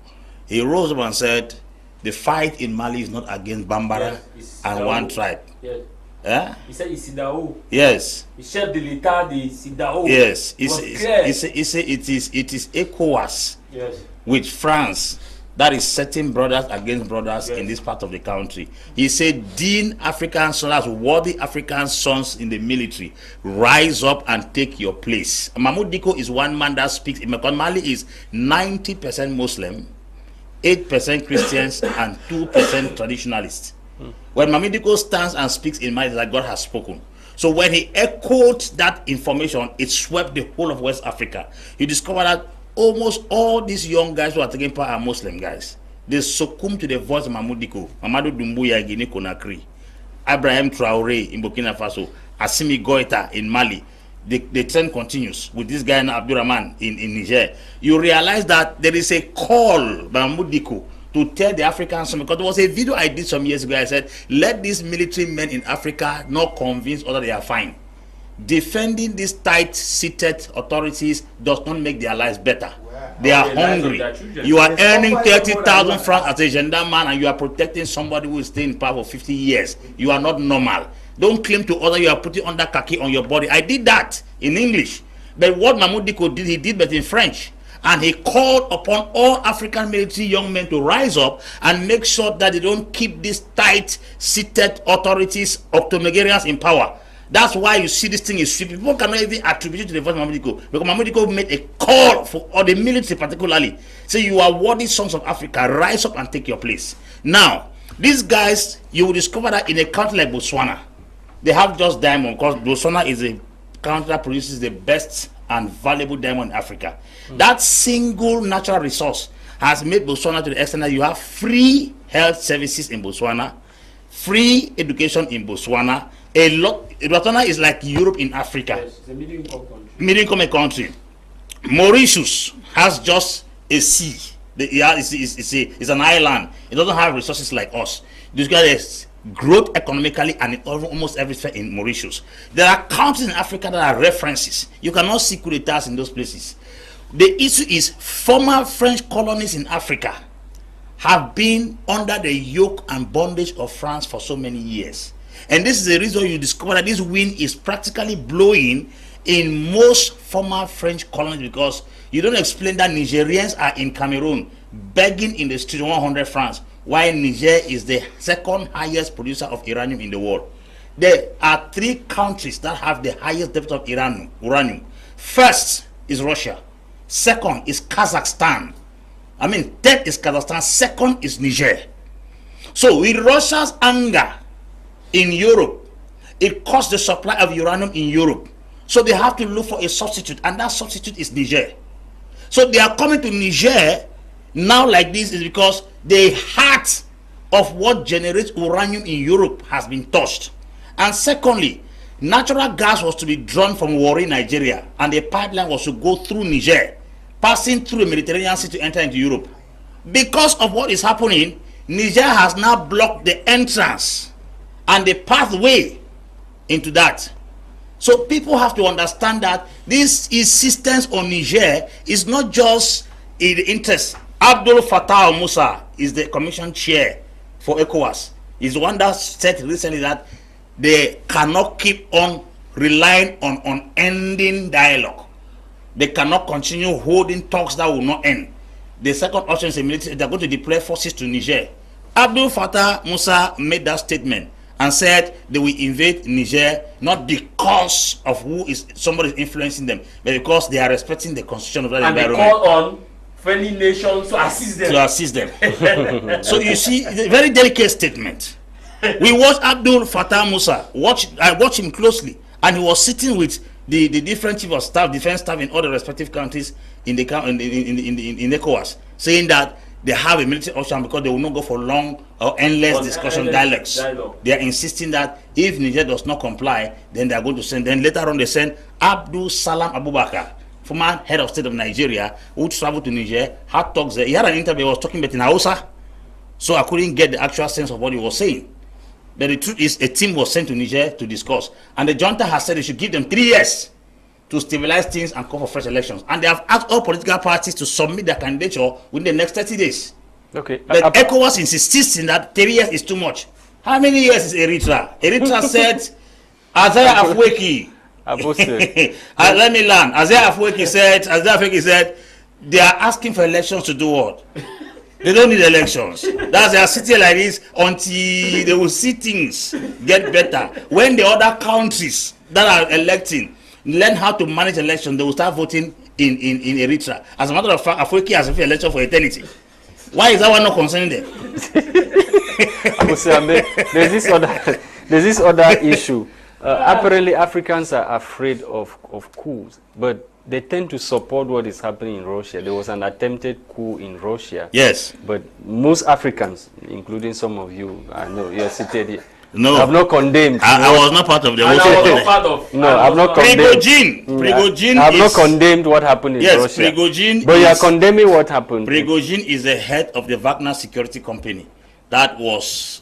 He rose up and said, the fight in Mali is not against Bambara and one tribe. Yes. Yeah? He said it's Sidao. Yes. The chef de l'État de Sidao. Yes. He said it is ECOWAS, yes, with France that is setting brothers against brothers, yes, in this part of the country. He said, Dean African sons, worthy African sons in the military, rise up and take your place. Mahmoud Dicko is one man that speaks. Mali is 90% Muslim, 8% Christians, and 2% traditionalists. When Mahmoud Dicko stands and speaks in Mali, that God has spoken. So when he echoed that information, it swept the whole of West Africa. You discover that almost all these young guys who are taking part are Muslim guys. They succumb to the voice of Mahmoud Dicko, Mamadou Doumbouya in Guinea Conakry, Ibrahim Traore in Burkina Faso, Assimi Goïta in Mali. The trend continues with this guy Abdurrahman in Niger. You realize that there is a call by Mahmoud Dicko to tell the Africans, because there was a video I did some years ago. I said, let these military men in Africa not convince others they are fine. defending these tight-seated authorities does not make their lives better. They are hungry. You are earning 30,000 francs as a gendarme and you are protecting somebody who is staying in power for 50 years. You are not normal. Don't claim to others you are putting under khaki on your body. I did that in English. But what Mahmoud Diko did, he did but in French. And he called upon all African military young men to rise up and make sure that they don't keep these tight-seated authorities, octonogarians in power. That's why you see this thing is sweeping. People cannot even attribute it to the voice of Mahmoud Diko, because Mahmoud Diko made a call for all the military particularly. Say, you are worthy sons of Africa, rise up and take your place. Now, these guys, you will discover that in a country like Botswana, they have just diamond, because Botswana is a country that produces the best and valuable diamond in Africa. That single natural resource has made Botswana to the extent that you have free health services in Botswana, free education in Botswana. Botswana is like Europe in Africa. Yes, it's a middle-income country. Mauritius has just a sea. It's an island. It doesn't have resources like us. This guy is growth economically and in almost everything in Mauritius. There are countries in Africa that are references. You cannot see coup d'etats in those places. The issue is former French colonies in Africa have been under the yoke and bondage of France for so many years. And this is the reason you discover that this wind is practically blowing in most former French colonies, because you don't explain that Nigerians are in Cameroon begging in the street 100 francs, while Niger is the second highest producer of uranium in the world. There are 3 countries that have the highest depth of uranium. First is Russia. Second is Kazakhstan. Third is Kazakhstan. Second is Niger. So with Russia's anger in Europe, it caused the supply of uranium in Europe. So they have to look for a substitute, and that substitute is Niger. So they are coming to Niger now like this is because the heart of what generates uranium in Europe has been touched. And secondly, natural gas was to be drawn from Warri, Nigeria, and the pipeline was to go through Niger, passing through the Mediterranean Sea to enter into Europe. Because of what is happening, Niger has now blocked the entrance and the pathway into that. So people have to understand that this insistence on Niger is not just in the interest. Abdul Fattah Musa is the commission chair for ECOWAS. He's the one that said recently that they cannot keep on relying on unending dialogue. They cannot continue holding talks that will not end. The second option is the military. They're going to deploy forces to Niger. Abdul Fattah Musa made that statement and said they will invade Niger not because of who is somebody influencing them, but because they are respecting the constitution of that environment. And they call on friendly nations to assist them. So you see, it's a very delicate statement. We watched Abdul Fattah Musa. I watched him closely, and he was sitting with the different chief of staff, defense staff in all the respective countries in ECOWAS, saying that they have a military option because they will not go for long or endless discussion dialogues. They are insisting that if Niger does not comply, then they are going to send. Then later on, they send Abdul Salam Abubakar, former head of state of Nigeria, who traveled to Niger, had talks there. He had an interview. He was talking about in Hausa, so I couldn't get the actual sense of what he was saying. But the truth is, a team was sent to Niger to discuss, and the junta has said they should give them 3 years to stabilize things and call for fresh elections. And they have asked all political parties to submit their candidature within the next 30 days. Okay. But ECOWAS insists that 3 years is too much. How many years is Eritrea? Eritrea said, Isaiah Afwerki. Let me learn. Isaiah Afwerki said, they are asking for elections to do what? They don't need elections. That's they are sitting like this until they will see things get better. When the other countries that are electing learn how to manage elections, they will start voting in Eritrea. As a matter of fact, Afwerki has a election for eternity. Why is that one not concerning them? There's this other issue. Apparently, Africans are afraid of coups, but they tend to support what is happening in Russia. There was an attempted coup in Russia. Yes. But most Africans, including some of you, I know you're seated here, no, I've not condemned. I was not part of the I've not condemned. Prigozhin I've not condemned what happened in Russia. Prigozhin, but you are condemning what happened. Prigozhin is the head of the Wagner security company that was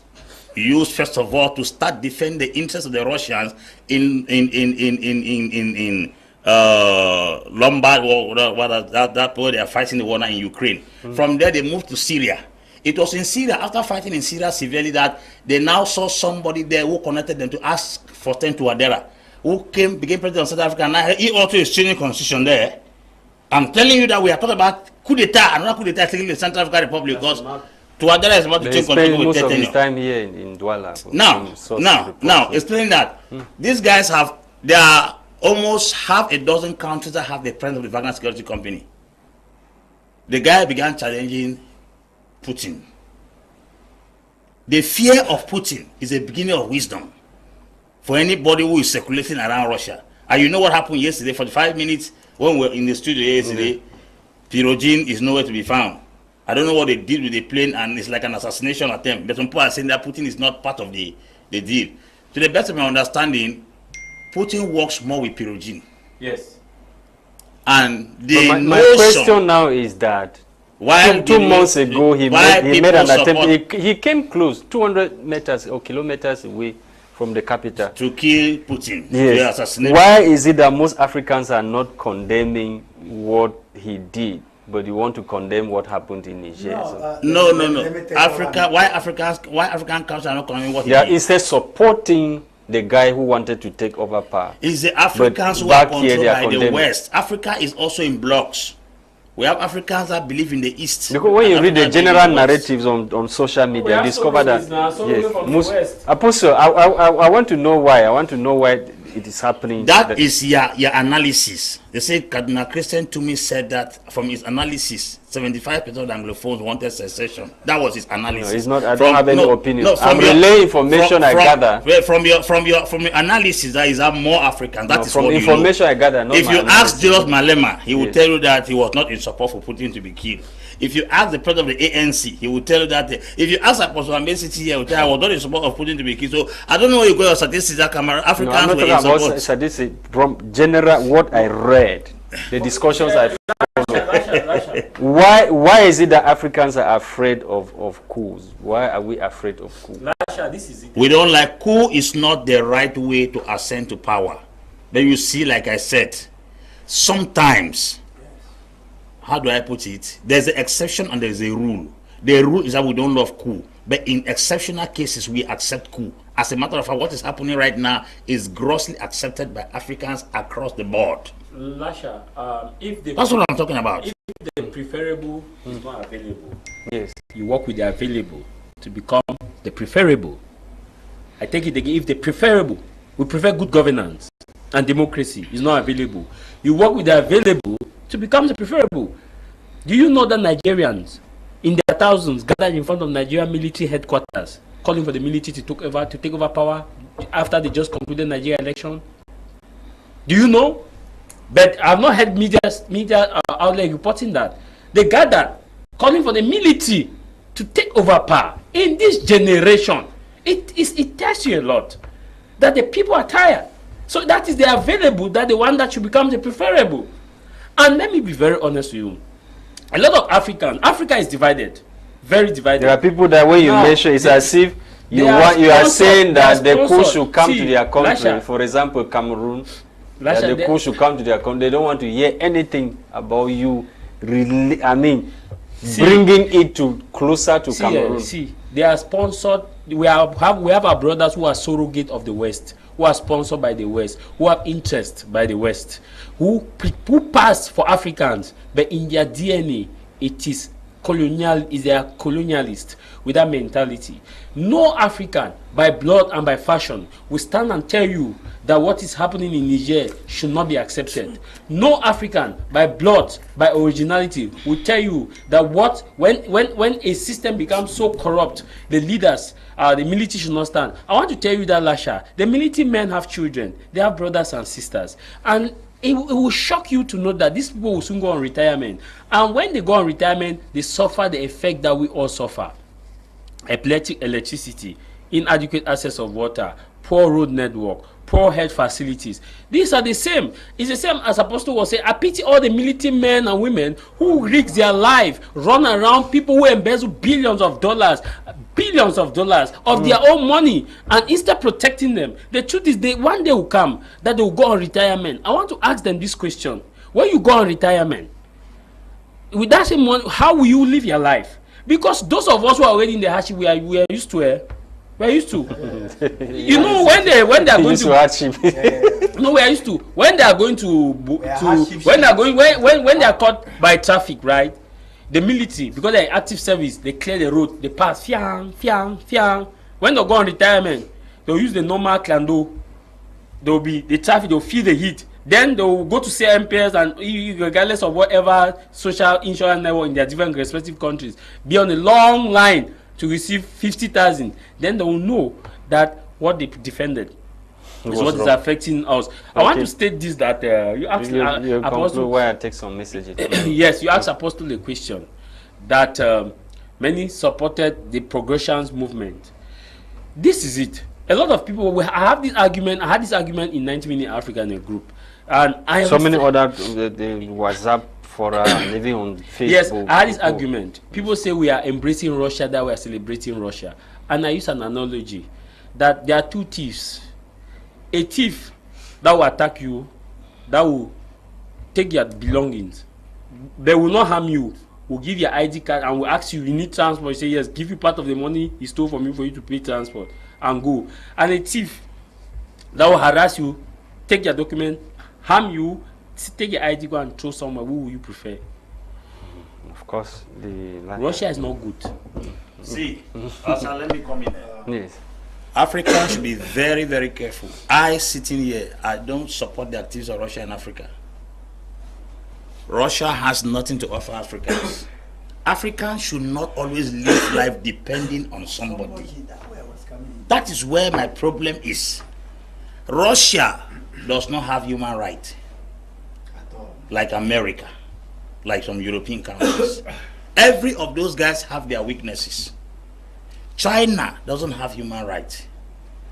used first of all to start defending the interests of the Russians in Lombard, or that where they are fighting the war now in Ukraine. From there, they moved to Syria. It was in Syria, after fighting in Syria severely, that they now saw somebody there who connected them to ask for Ten Touadera, who became president of South Africa. Now he also is changing constitution there. I'm telling you that we are talking about coup d'etat, another coup d'etat taking the Central African Republic, because Touadera is about to take control with most of his tenure. time here in Douala. Now, explaining that these guys there are almost half a dozen countries that have the president of the Wagner Security Company. The guy began challenging Putin. The fear of Putin is the beginning of wisdom for anybody who is circulating around Russia. And you know what happened yesterday? 45 minutes when we were in the studio yesterday, Pirogin is nowhere to be found. I don't know what they did with the plane, and it's like an assassination attempt. But some people are saying that Putin is not part of the deal. To the best of my understanding, Putin works more with Pirogin. Yes. And my question now is that two months ago he made an attempt. He came close, 200 meters or kilometers away from the capital, to kill Putin. Yes. To assassinate. Why is it that most Africans are not condemning what he did, but you want to condemn what happened in Niger? No. Africa. Why African countries are not condemning what he did? Instead supporting the guy who wanted to take over power. It's the Africans who are controlled by the West. Africa is also in blocks. We have Africans that believe in the East. Because when you read the general narratives on social media, you discover that yes, Apostle, I want to know why. I want to know why it is happening. That is your analysis. They say Cardinal Christian Toomey said that from his analysis, 75% of the Anglophones wanted secession. That was his analysis. No, it's not. I don't have any opinion. I'm relaying information I gather. From your analysis, that is more African. That is from what information I gather. If you ask Julius Malema, he will tell you that he was not in support for Putin to be killed. If you ask the president of the ANC, he will tell you that. If you ask Apostle Ambe City, he will tell you I was not in support of Putin to be killed. So I don't know where you got your statistics that Africans I'm not were in talking support. about statistics. From general, what I read, the discussions I followed. Why is it that Africans are afraid of coups? Why are we afraid of coups? Lasha, this is it. We don't like coup is not the right way to ascend to power. Then you see, like I said, sometimes, how do I put it? There's an exception and there's a rule. The rule is that we don't love coup. But in exceptional cases, we accept coup. As a matter of fact, what is happening right now is grossly accepted by Africans across the board. Lasha, that's what I'm talking about. If the preferable is not available, yes, you work with the available to become the preferable. I take it again. If the preferable, we prefer good governance and democracy is not available, you work with the available to become the preferable. Do you know that Nigerians, in their thousands, gathered in front of Nigerian military headquarters, calling for the military to take over power after they just concluded Nigeria election? Do you know? But I've not heard media outlet reporting that. They gathered, calling for the military to take over power. In this generation, it tells you a lot that the people are tired. So that is the available, that the one that should become the preferable. And let me be very honest with you. A lot of Africa is divided, very divided. There are people that when you mention, it's as if you are saying that the coup should come to their country. Lasha, for example, Cameroon. Lasha, the coup should come to their country. They don't want to hear anything about you. Really, I mean, bringing it closer to Cameroon. They are sponsored. We have our brothers who are surrogate of the West, who are sponsored by the West, who have interest by the West, who pass for Africans, but in their DNA, it is colonial. They are colonialist with that mentality. No African, by blood and by fashion, will stand and tell you that what is happening in Niger should not be accepted. No African, by blood, by originality, will tell you that when a system becomes so corrupt, the leaders, the military should not stand. I want to tell you that, Lasha, the military men have children, they have brothers and sisters, and it will shock you to know that these people will soon go on retirement. And when they go on retirement, they suffer the effect that we all suffer. Electricity, inadequate access of water, poor road network, poor health facilities. These are the same. It's the same as Apostle was saying. I pity all the military men and women who risk their life, run around, people who embezzle billions of dollars of their own money, and instead protecting them. The truth is, one day will come that they will go on retirement. I want to ask them this question: when you go on retirement, with that same money, how will you live your life? Because those of us who are already in the hardship, we are used to it. We're used to. You know, when they are going to hardship. No, we are used to. When they are going to when they are caught by traffic, right? The military, because they're active service, they clear the road, they pass, fiang. When they go on retirement, they'll use the normal clando. There'll be the traffic, they'll feel the heat. Then they'll go to CMPS and regardless of whatever social insurance network in their different respective countries, be on a long line to receive 50,000. Then they will know that what they defended is what is affecting us. Okay. I want to state this, that you asked Apostle where I take some messages. Yes, you asked Apostle a question that many supported the progressions movement. This is it. A lot of people I had this argument in 90 Minutes Africa in a group, and I so many other the WhatsApp for living on Facebook. Yes, I had this argument. People say we are embracing Russia, that we are celebrating Russia, and I use an analogy that there are two thieves. A thief that will attack you, that will take your belongings, they will not harm you, will give your ID card and will ask you need transport. You say yes, give you part of the money he stole from you for you to pay transport and go. And a thief that will harass you, take your document, harm you, take your ID, go and throw somewhere. Who will you prefer? Of course, Russia is not good. See, Lasha, let me come in there. Yes. Africans should be very, very careful. I, sitting here, I don't support the activities of Russia in Africa. Russia has nothing to offer Africans. Africans should not always live life depending on somebody. That is where my problem is. Russia does not have human rights like America, like some European countries. Every of those guys have their weaknesses. China doesn't have human rights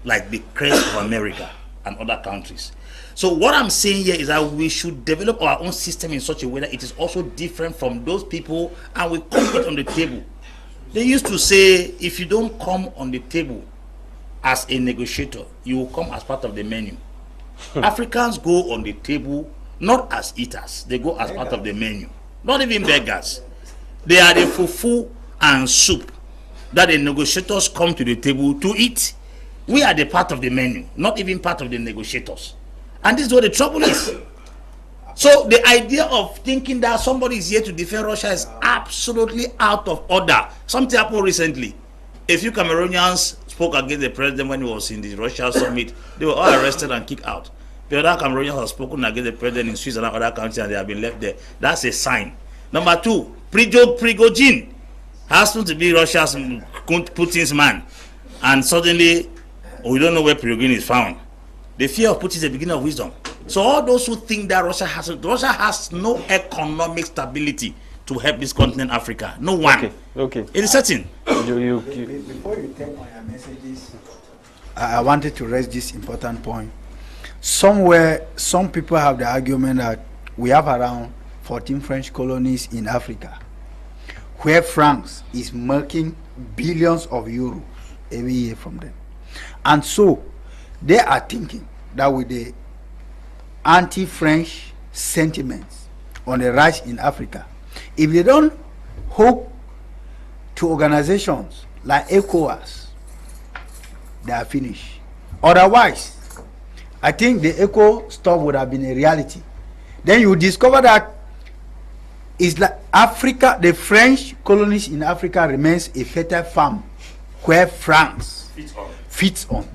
like the crest of America and other countries. So what I'm saying here is that we should develop our own system in such a way that it is also different from those people, and we come it on the table. They used to say, if you don't come on the table as a negotiator, you will come as part of the menu. Africans go on the table not as eaters, they go as part of the menu. Not even beggars. They are the fufu and soup that the negotiators come to the table to eat. We are the part of the menu, not even part of the negotiators. And this is what the trouble is. So the idea of thinking that somebody is here to defend Russia is absolutely out of order. Something happened recently. A few Cameroonians spoke against the president when he was in the Russia summit. They were all arrested and kicked out. The other Cameroonians have spoken against the president in Switzerland and other countries, and they have been left there. That's a sign. Number two, Prigozhin happens to be Russia's Putin's man, and suddenly we don't know where Prigozhin is found. The fear of Putin is the beginning of wisdom. So all those who think that Russia has no economic stability to help this continent, Africa. No one. Okay. It is certain. Before you take on your messages, I wanted to raise this important point. Somewhere, some people have the argument that we have around 14 French colonies in Africa, where France is making billions of euros every year from them. And so they are thinking that with the anti-French sentiments on the rise in Africa, if they don't hook to organizations like ECOWAS, they are finished. Otherwise, I think the ECO stuff would have been a reality. Then you discover that it's like Africa, the French colonies in Africa remains a fertile farm where France fits on.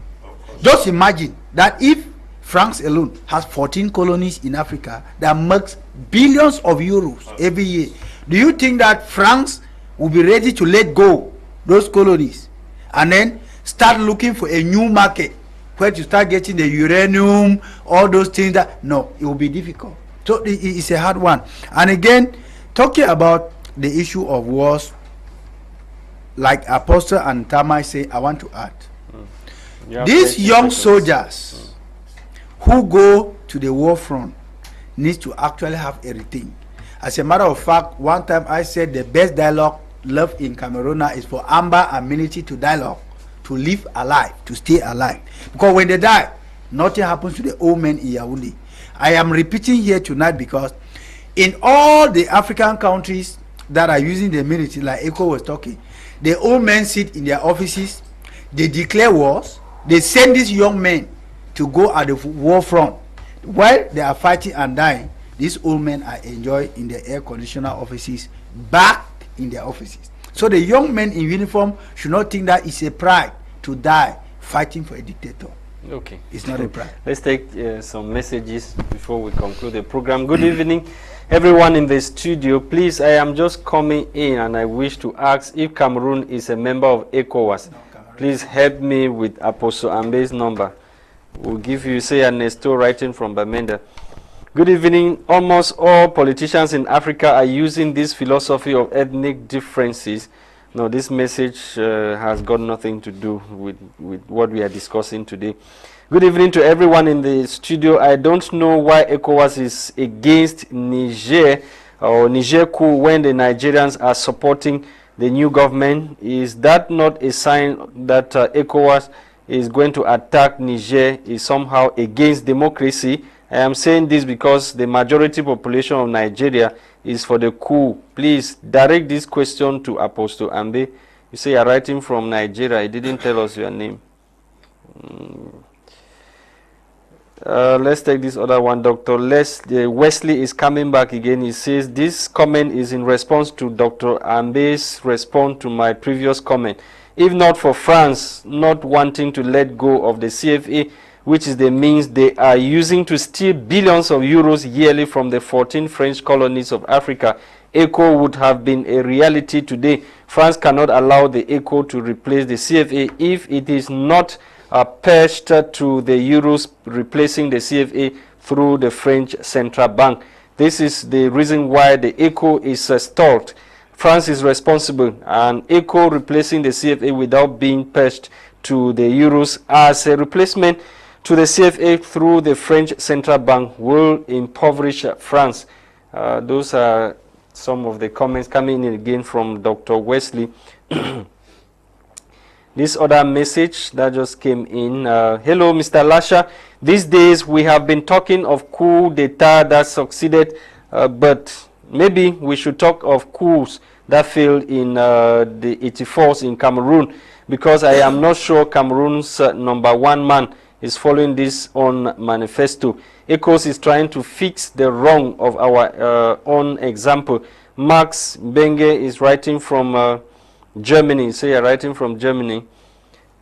Just imagine that if France alone has 14 colonies in Africa that makes billions of euros every year, do you think that France will be ready to let go those colonies and then start looking for a new market where to start getting the uranium, all those things? That no, it will be difficult. So it's a hard one. And again, talking about the issue of wars, like Apostle and Tamai say, I want to add, these young soldiers who go to the war front needs to actually have everything. As a matter of fact, one time I said the best dialogue left in Cameroon is for Ambe and military to dialogue, to live alive, to stay alive. Because when they die, nothing happens to the old men in Yaoundé. I am repeating here tonight because in all the African countries that are using the military, like ECOWAS was talking, the old men sit in their offices, they declare wars, they send these young men to go at the war front. While they are fighting and dying, these old men are enjoying in the air conditioner offices, back in their offices. So the young men in uniform should not think that it's a pride to die fighting for a dictator. Okay. It's not a pride. Let's take some messages before we conclude the program. Good evening, everyone in the studio. Please, I am just coming in and I wish to ask if Cameroon is a member of ECOWAS. No, please help me with Apostle Ambe's number. We'll give you, say, Ernesto writing from Bamenda. Good evening. Almost all politicians in Africa are using this philosophy of ethnic differences. No, this message has got nothing to do with what we are discussing today. Good evening to everyone in the studio. I don't know why ECOWAS is against Niger or Niger coup when the Nigerians are supporting the new government. Is that not a sign that ECOWAS is going to attack Niger, is somehow against democracy? I am saying this because the majority population of Nigeria is for the coup. Please direct this question to Apostle Ambe. You say you are writing from Nigeria. He didn't tell us your name. Let's take this other one. Dr. Wesley is coming back again. He says this comment is in response to Dr. Ambe's response to my previous comment. If not for France not wanting to let go of the CFA, which is the means they are using to steal billions of euros yearly from the 14 French colonies of Africa, ECO would have been a reality today. France cannot allow the ECO to replace the CFA if it is not pledged to the euros replacing the CFA through the French Central Bank. This is the reason why the ECO is stalled. France is responsible, and ECO replacing the CFA without being pledged to the euros as a replacement to the CFA through the French Central Bank will impoverish France. Those are some of the comments coming in again from Dr. Wesley. This other message that just came in. Hello, Mr. Lasha. These days we have been talking of coup d'etat that succeeded, but maybe we should talk of coups that failed in the 84s in Cameroon, because I am not sure Cameroon's #1 man is following this on manifesto. ECOWAS is trying to fix the wrong of our own example. Max Benge is writing from Germany. So you're writing from Germany.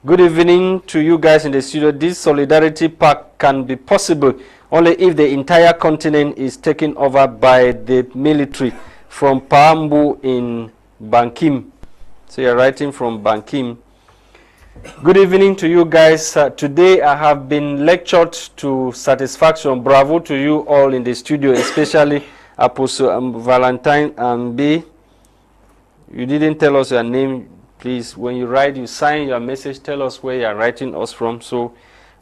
Good evening to you guys in the studio. This solidarity pact can be possible only if the entire continent is taken over by the military. From Pambu in Bankim. So you're writing from Bankim. Good evening to you guys. Today I have been lectured to satisfaction. Bravo to you all in the studio, especially Apostle Valentine Ambe. You didn't tell us your name. Please, when you write, you sign your message, tell us where you are writing us from so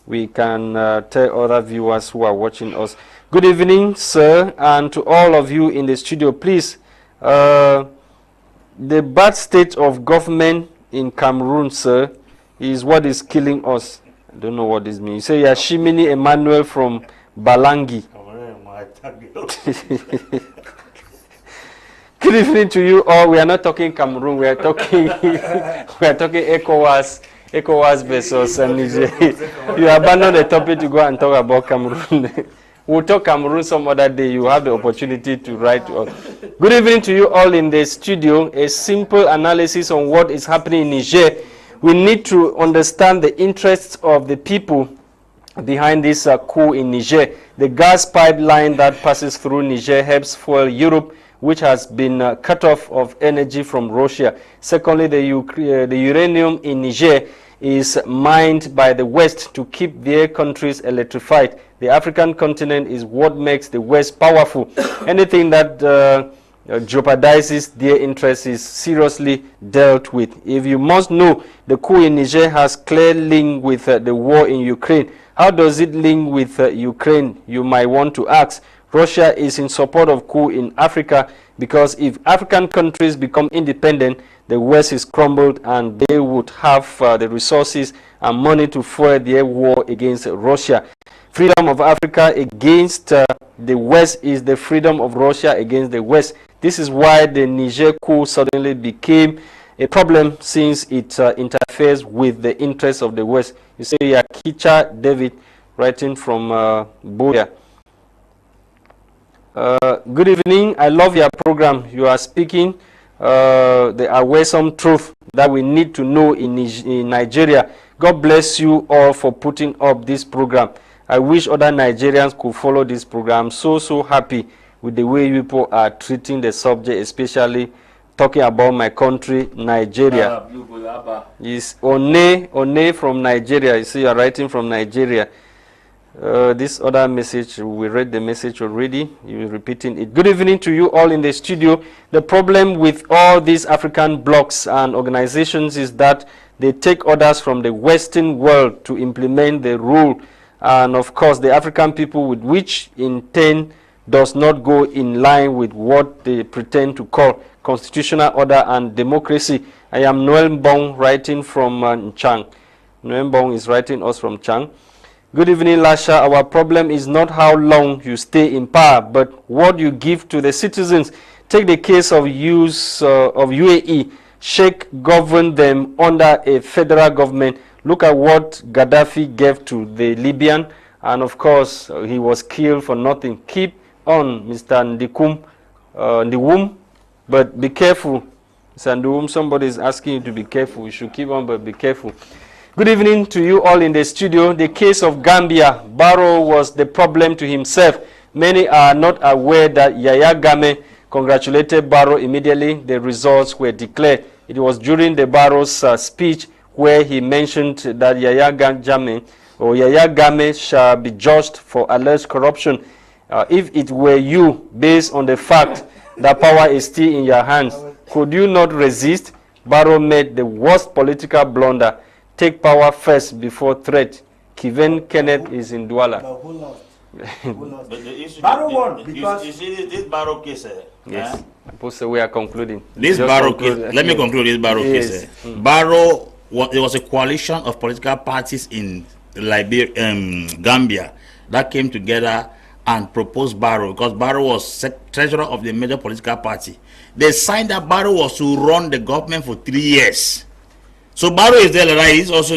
we can tell other viewers who are watching us. Good evening, sir, and to all of you in the studio. Please, the bad state of government in Cameroon, sir, is what is killing us. I don't know what this means. You say Yashimini Emmanuel from Balangi. Good evening to you all. We are not talking Cameroon. We are talking ECOWAS versus Niger. You abandon the topic to go and talk about Cameroon. We'll talk Cameroon some other day. You have the opportunity to write to us. Good evening to you all in the studio. A simple analysis on what is happening in Niger. We need to understand the interests of the people behind this coup in Niger. The gas pipeline that passes through Niger helps fuel Europe, which has been cut off of energy from Russia. Secondly, the uranium in Niger is mined by the West to keep their countries electrified. The African continent is what makes the West powerful. Anything that jeopardizes their interests is seriously dealt with. If you must know, the coup in Niger has clear link with the war in Ukraine. How does it link with Ukraine, you might want to ask? Russia is in support of coup in Africa because if African countries become independent, the West is crumbled and they would have the resources and money to fuel their war against Russia. Freedom of Africa against the West is the freedom of Russia against the West. This is why the Niger coup suddenly became a problem, since it interferes with the interests of the West. You say Yakicha David, writing from Boya. Good evening. I love your program. You are speaking the awesome truth that we need to know in Nigeria. God bless you all for putting up this program. I wish other Nigerians could follow this program. So happy with the way people are treating the subject, especially talking about my country, Nigeria. Is One from Nigeria. You see, you are writing from Nigeria. This other message, we read the message already. You're repeating it. Good evening to you all in the studio. The problem with all these African blocs and organizations is that they take orders from the Western world to implement the rule. And of course, the African people with which intent does not go in line with what they pretend to call constitutional order and democracy. I am Noel Bong, writing from Chang. Noel Bong is writing us from Chang. Good evening, Lasha. Our problem is not how long you stay in power, but what you give to the citizens. Take the case of UAE. Sheikh governed them under a federal government. Look at what Gaddafi gave to the Libyan, and of course, he was killed for nothing. Keep on, Mr. Ndiwum, but be careful. Mr. Ndiwum, somebody is asking you to be careful. You should keep on, but be careful. Good evening to you all in the studio. The case of Gambia, Barrow was the problem to himself. Many are not aware that Yaya Game congratulated Barrow immediately the results were declared. It was during the Barrow's speech where he mentioned that Yaya Game shall be judged for alleged corruption. If it were you, based on the fact that power is still in your hands, could you not resist? Barrow made the worst political blunder. Take power first before threat. Kiven Kenneth is in Douala. But who lost? Who lost? Barrow won because you see this Barrow case. Yes. We are concluding. This Barrow case. Let me conclude this Barrow case. Barrow. There was a coalition of political parties in Gambia that came together and proposed Barrow, because Barrow was treasurer of the major political party. They signed that Barrow was to run the government for 3 years. So Barrow is there, right? He's also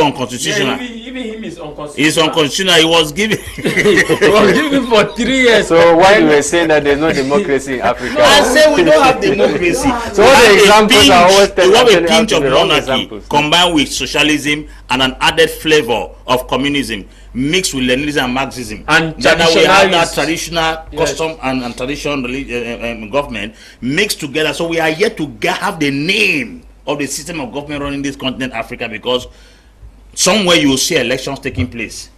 unconstitutional. Yeah, even him is unconstitutional. He's unconstitutional. He was given. He was given for 3 years. So why you were saying that there's no democracy in Africa? No, I said we don't have democracy. So all the examples are always we have a pinch of monarchy combined with socialism and an added flavor of communism mixed with Leninism and Marxism. And then we have that traditional custom and traditional government mixed together. So we are yet to have the name of the system of government running this continent, Africa, because somewhere you will see elections taking place.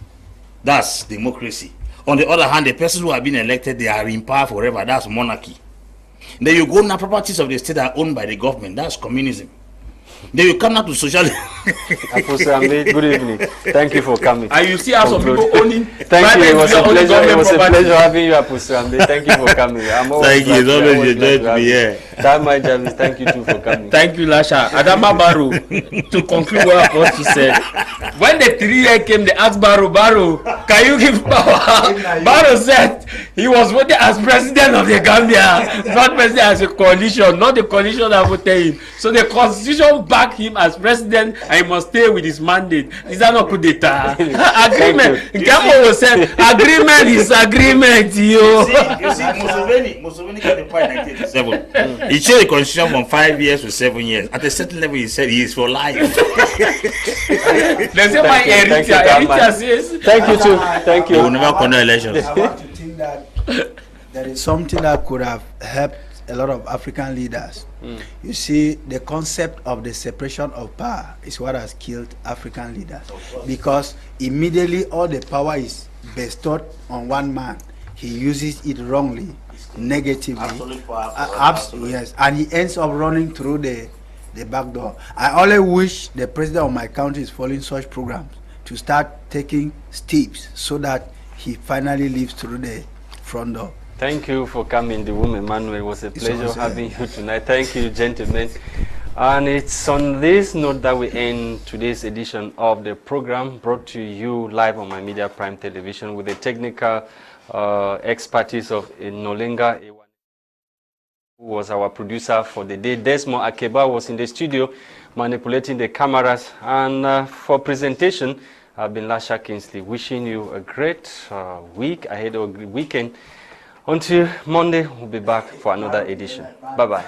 That's democracy. On the other hand, the persons who have been elected, they are in power forever. That's monarchy. Then you go now, properties of the state are owned by the government. That's communism. Then you come now to socialism. Apostle Ambe, good evening. Thank you for coming. And you see how some people owning. Thank you. It was a pleasure. It was a pleasure having you, Apostle Ambe. Thank you for coming. Thank you. It's always a joy to be here. Thank you too for coming. Thank you, Lasha. Adama Barrow, to conclude what Apostle said, when the 3 years came, they asked Barrow, can you give power? Barrow said he was voted as president of the Gambia, not president as a coalition, not the coalition that voted him. So the constitution backed him as president, and he must stay with his mandate. Is that not coup d'etat? Agreement. Gambo said, agreement is agreement, yo. You see, Museveni got the point in 1987. He changed the constitution from 5 years to 7 years. At a certain level, he said he is for life. They say my Eritrea says. Thank you too. Thank you. We will never condone elections. I want to think that there is something that could have helped a lot of African leaders. You see, the concept of the separation of power is what has killed African leaders, because immediately all the power is bestowed on one man. he uses it wrongly, negatively. Absolutely. Yes, and he ends up running through the back door. I always wish the president of my country is following such programs to start taking steps so that he finally leaves through the front door. Thank you for coming, the woman Emmanuel. It was a pleasure having you tonight. Thank you, gentlemen. And it's on this note that we end today's edition of the program, brought to you live on My Media Prime Television with the technical expertise of Nolinga, Ewane, who was our producer for the day. Desmond Akeba was in the studio manipulating the cameras. And for presentation, I've been Lasha Kingsley, wishing you a great week ahead of the weekend. Until Monday, we'll be back for another edition. Bye-bye.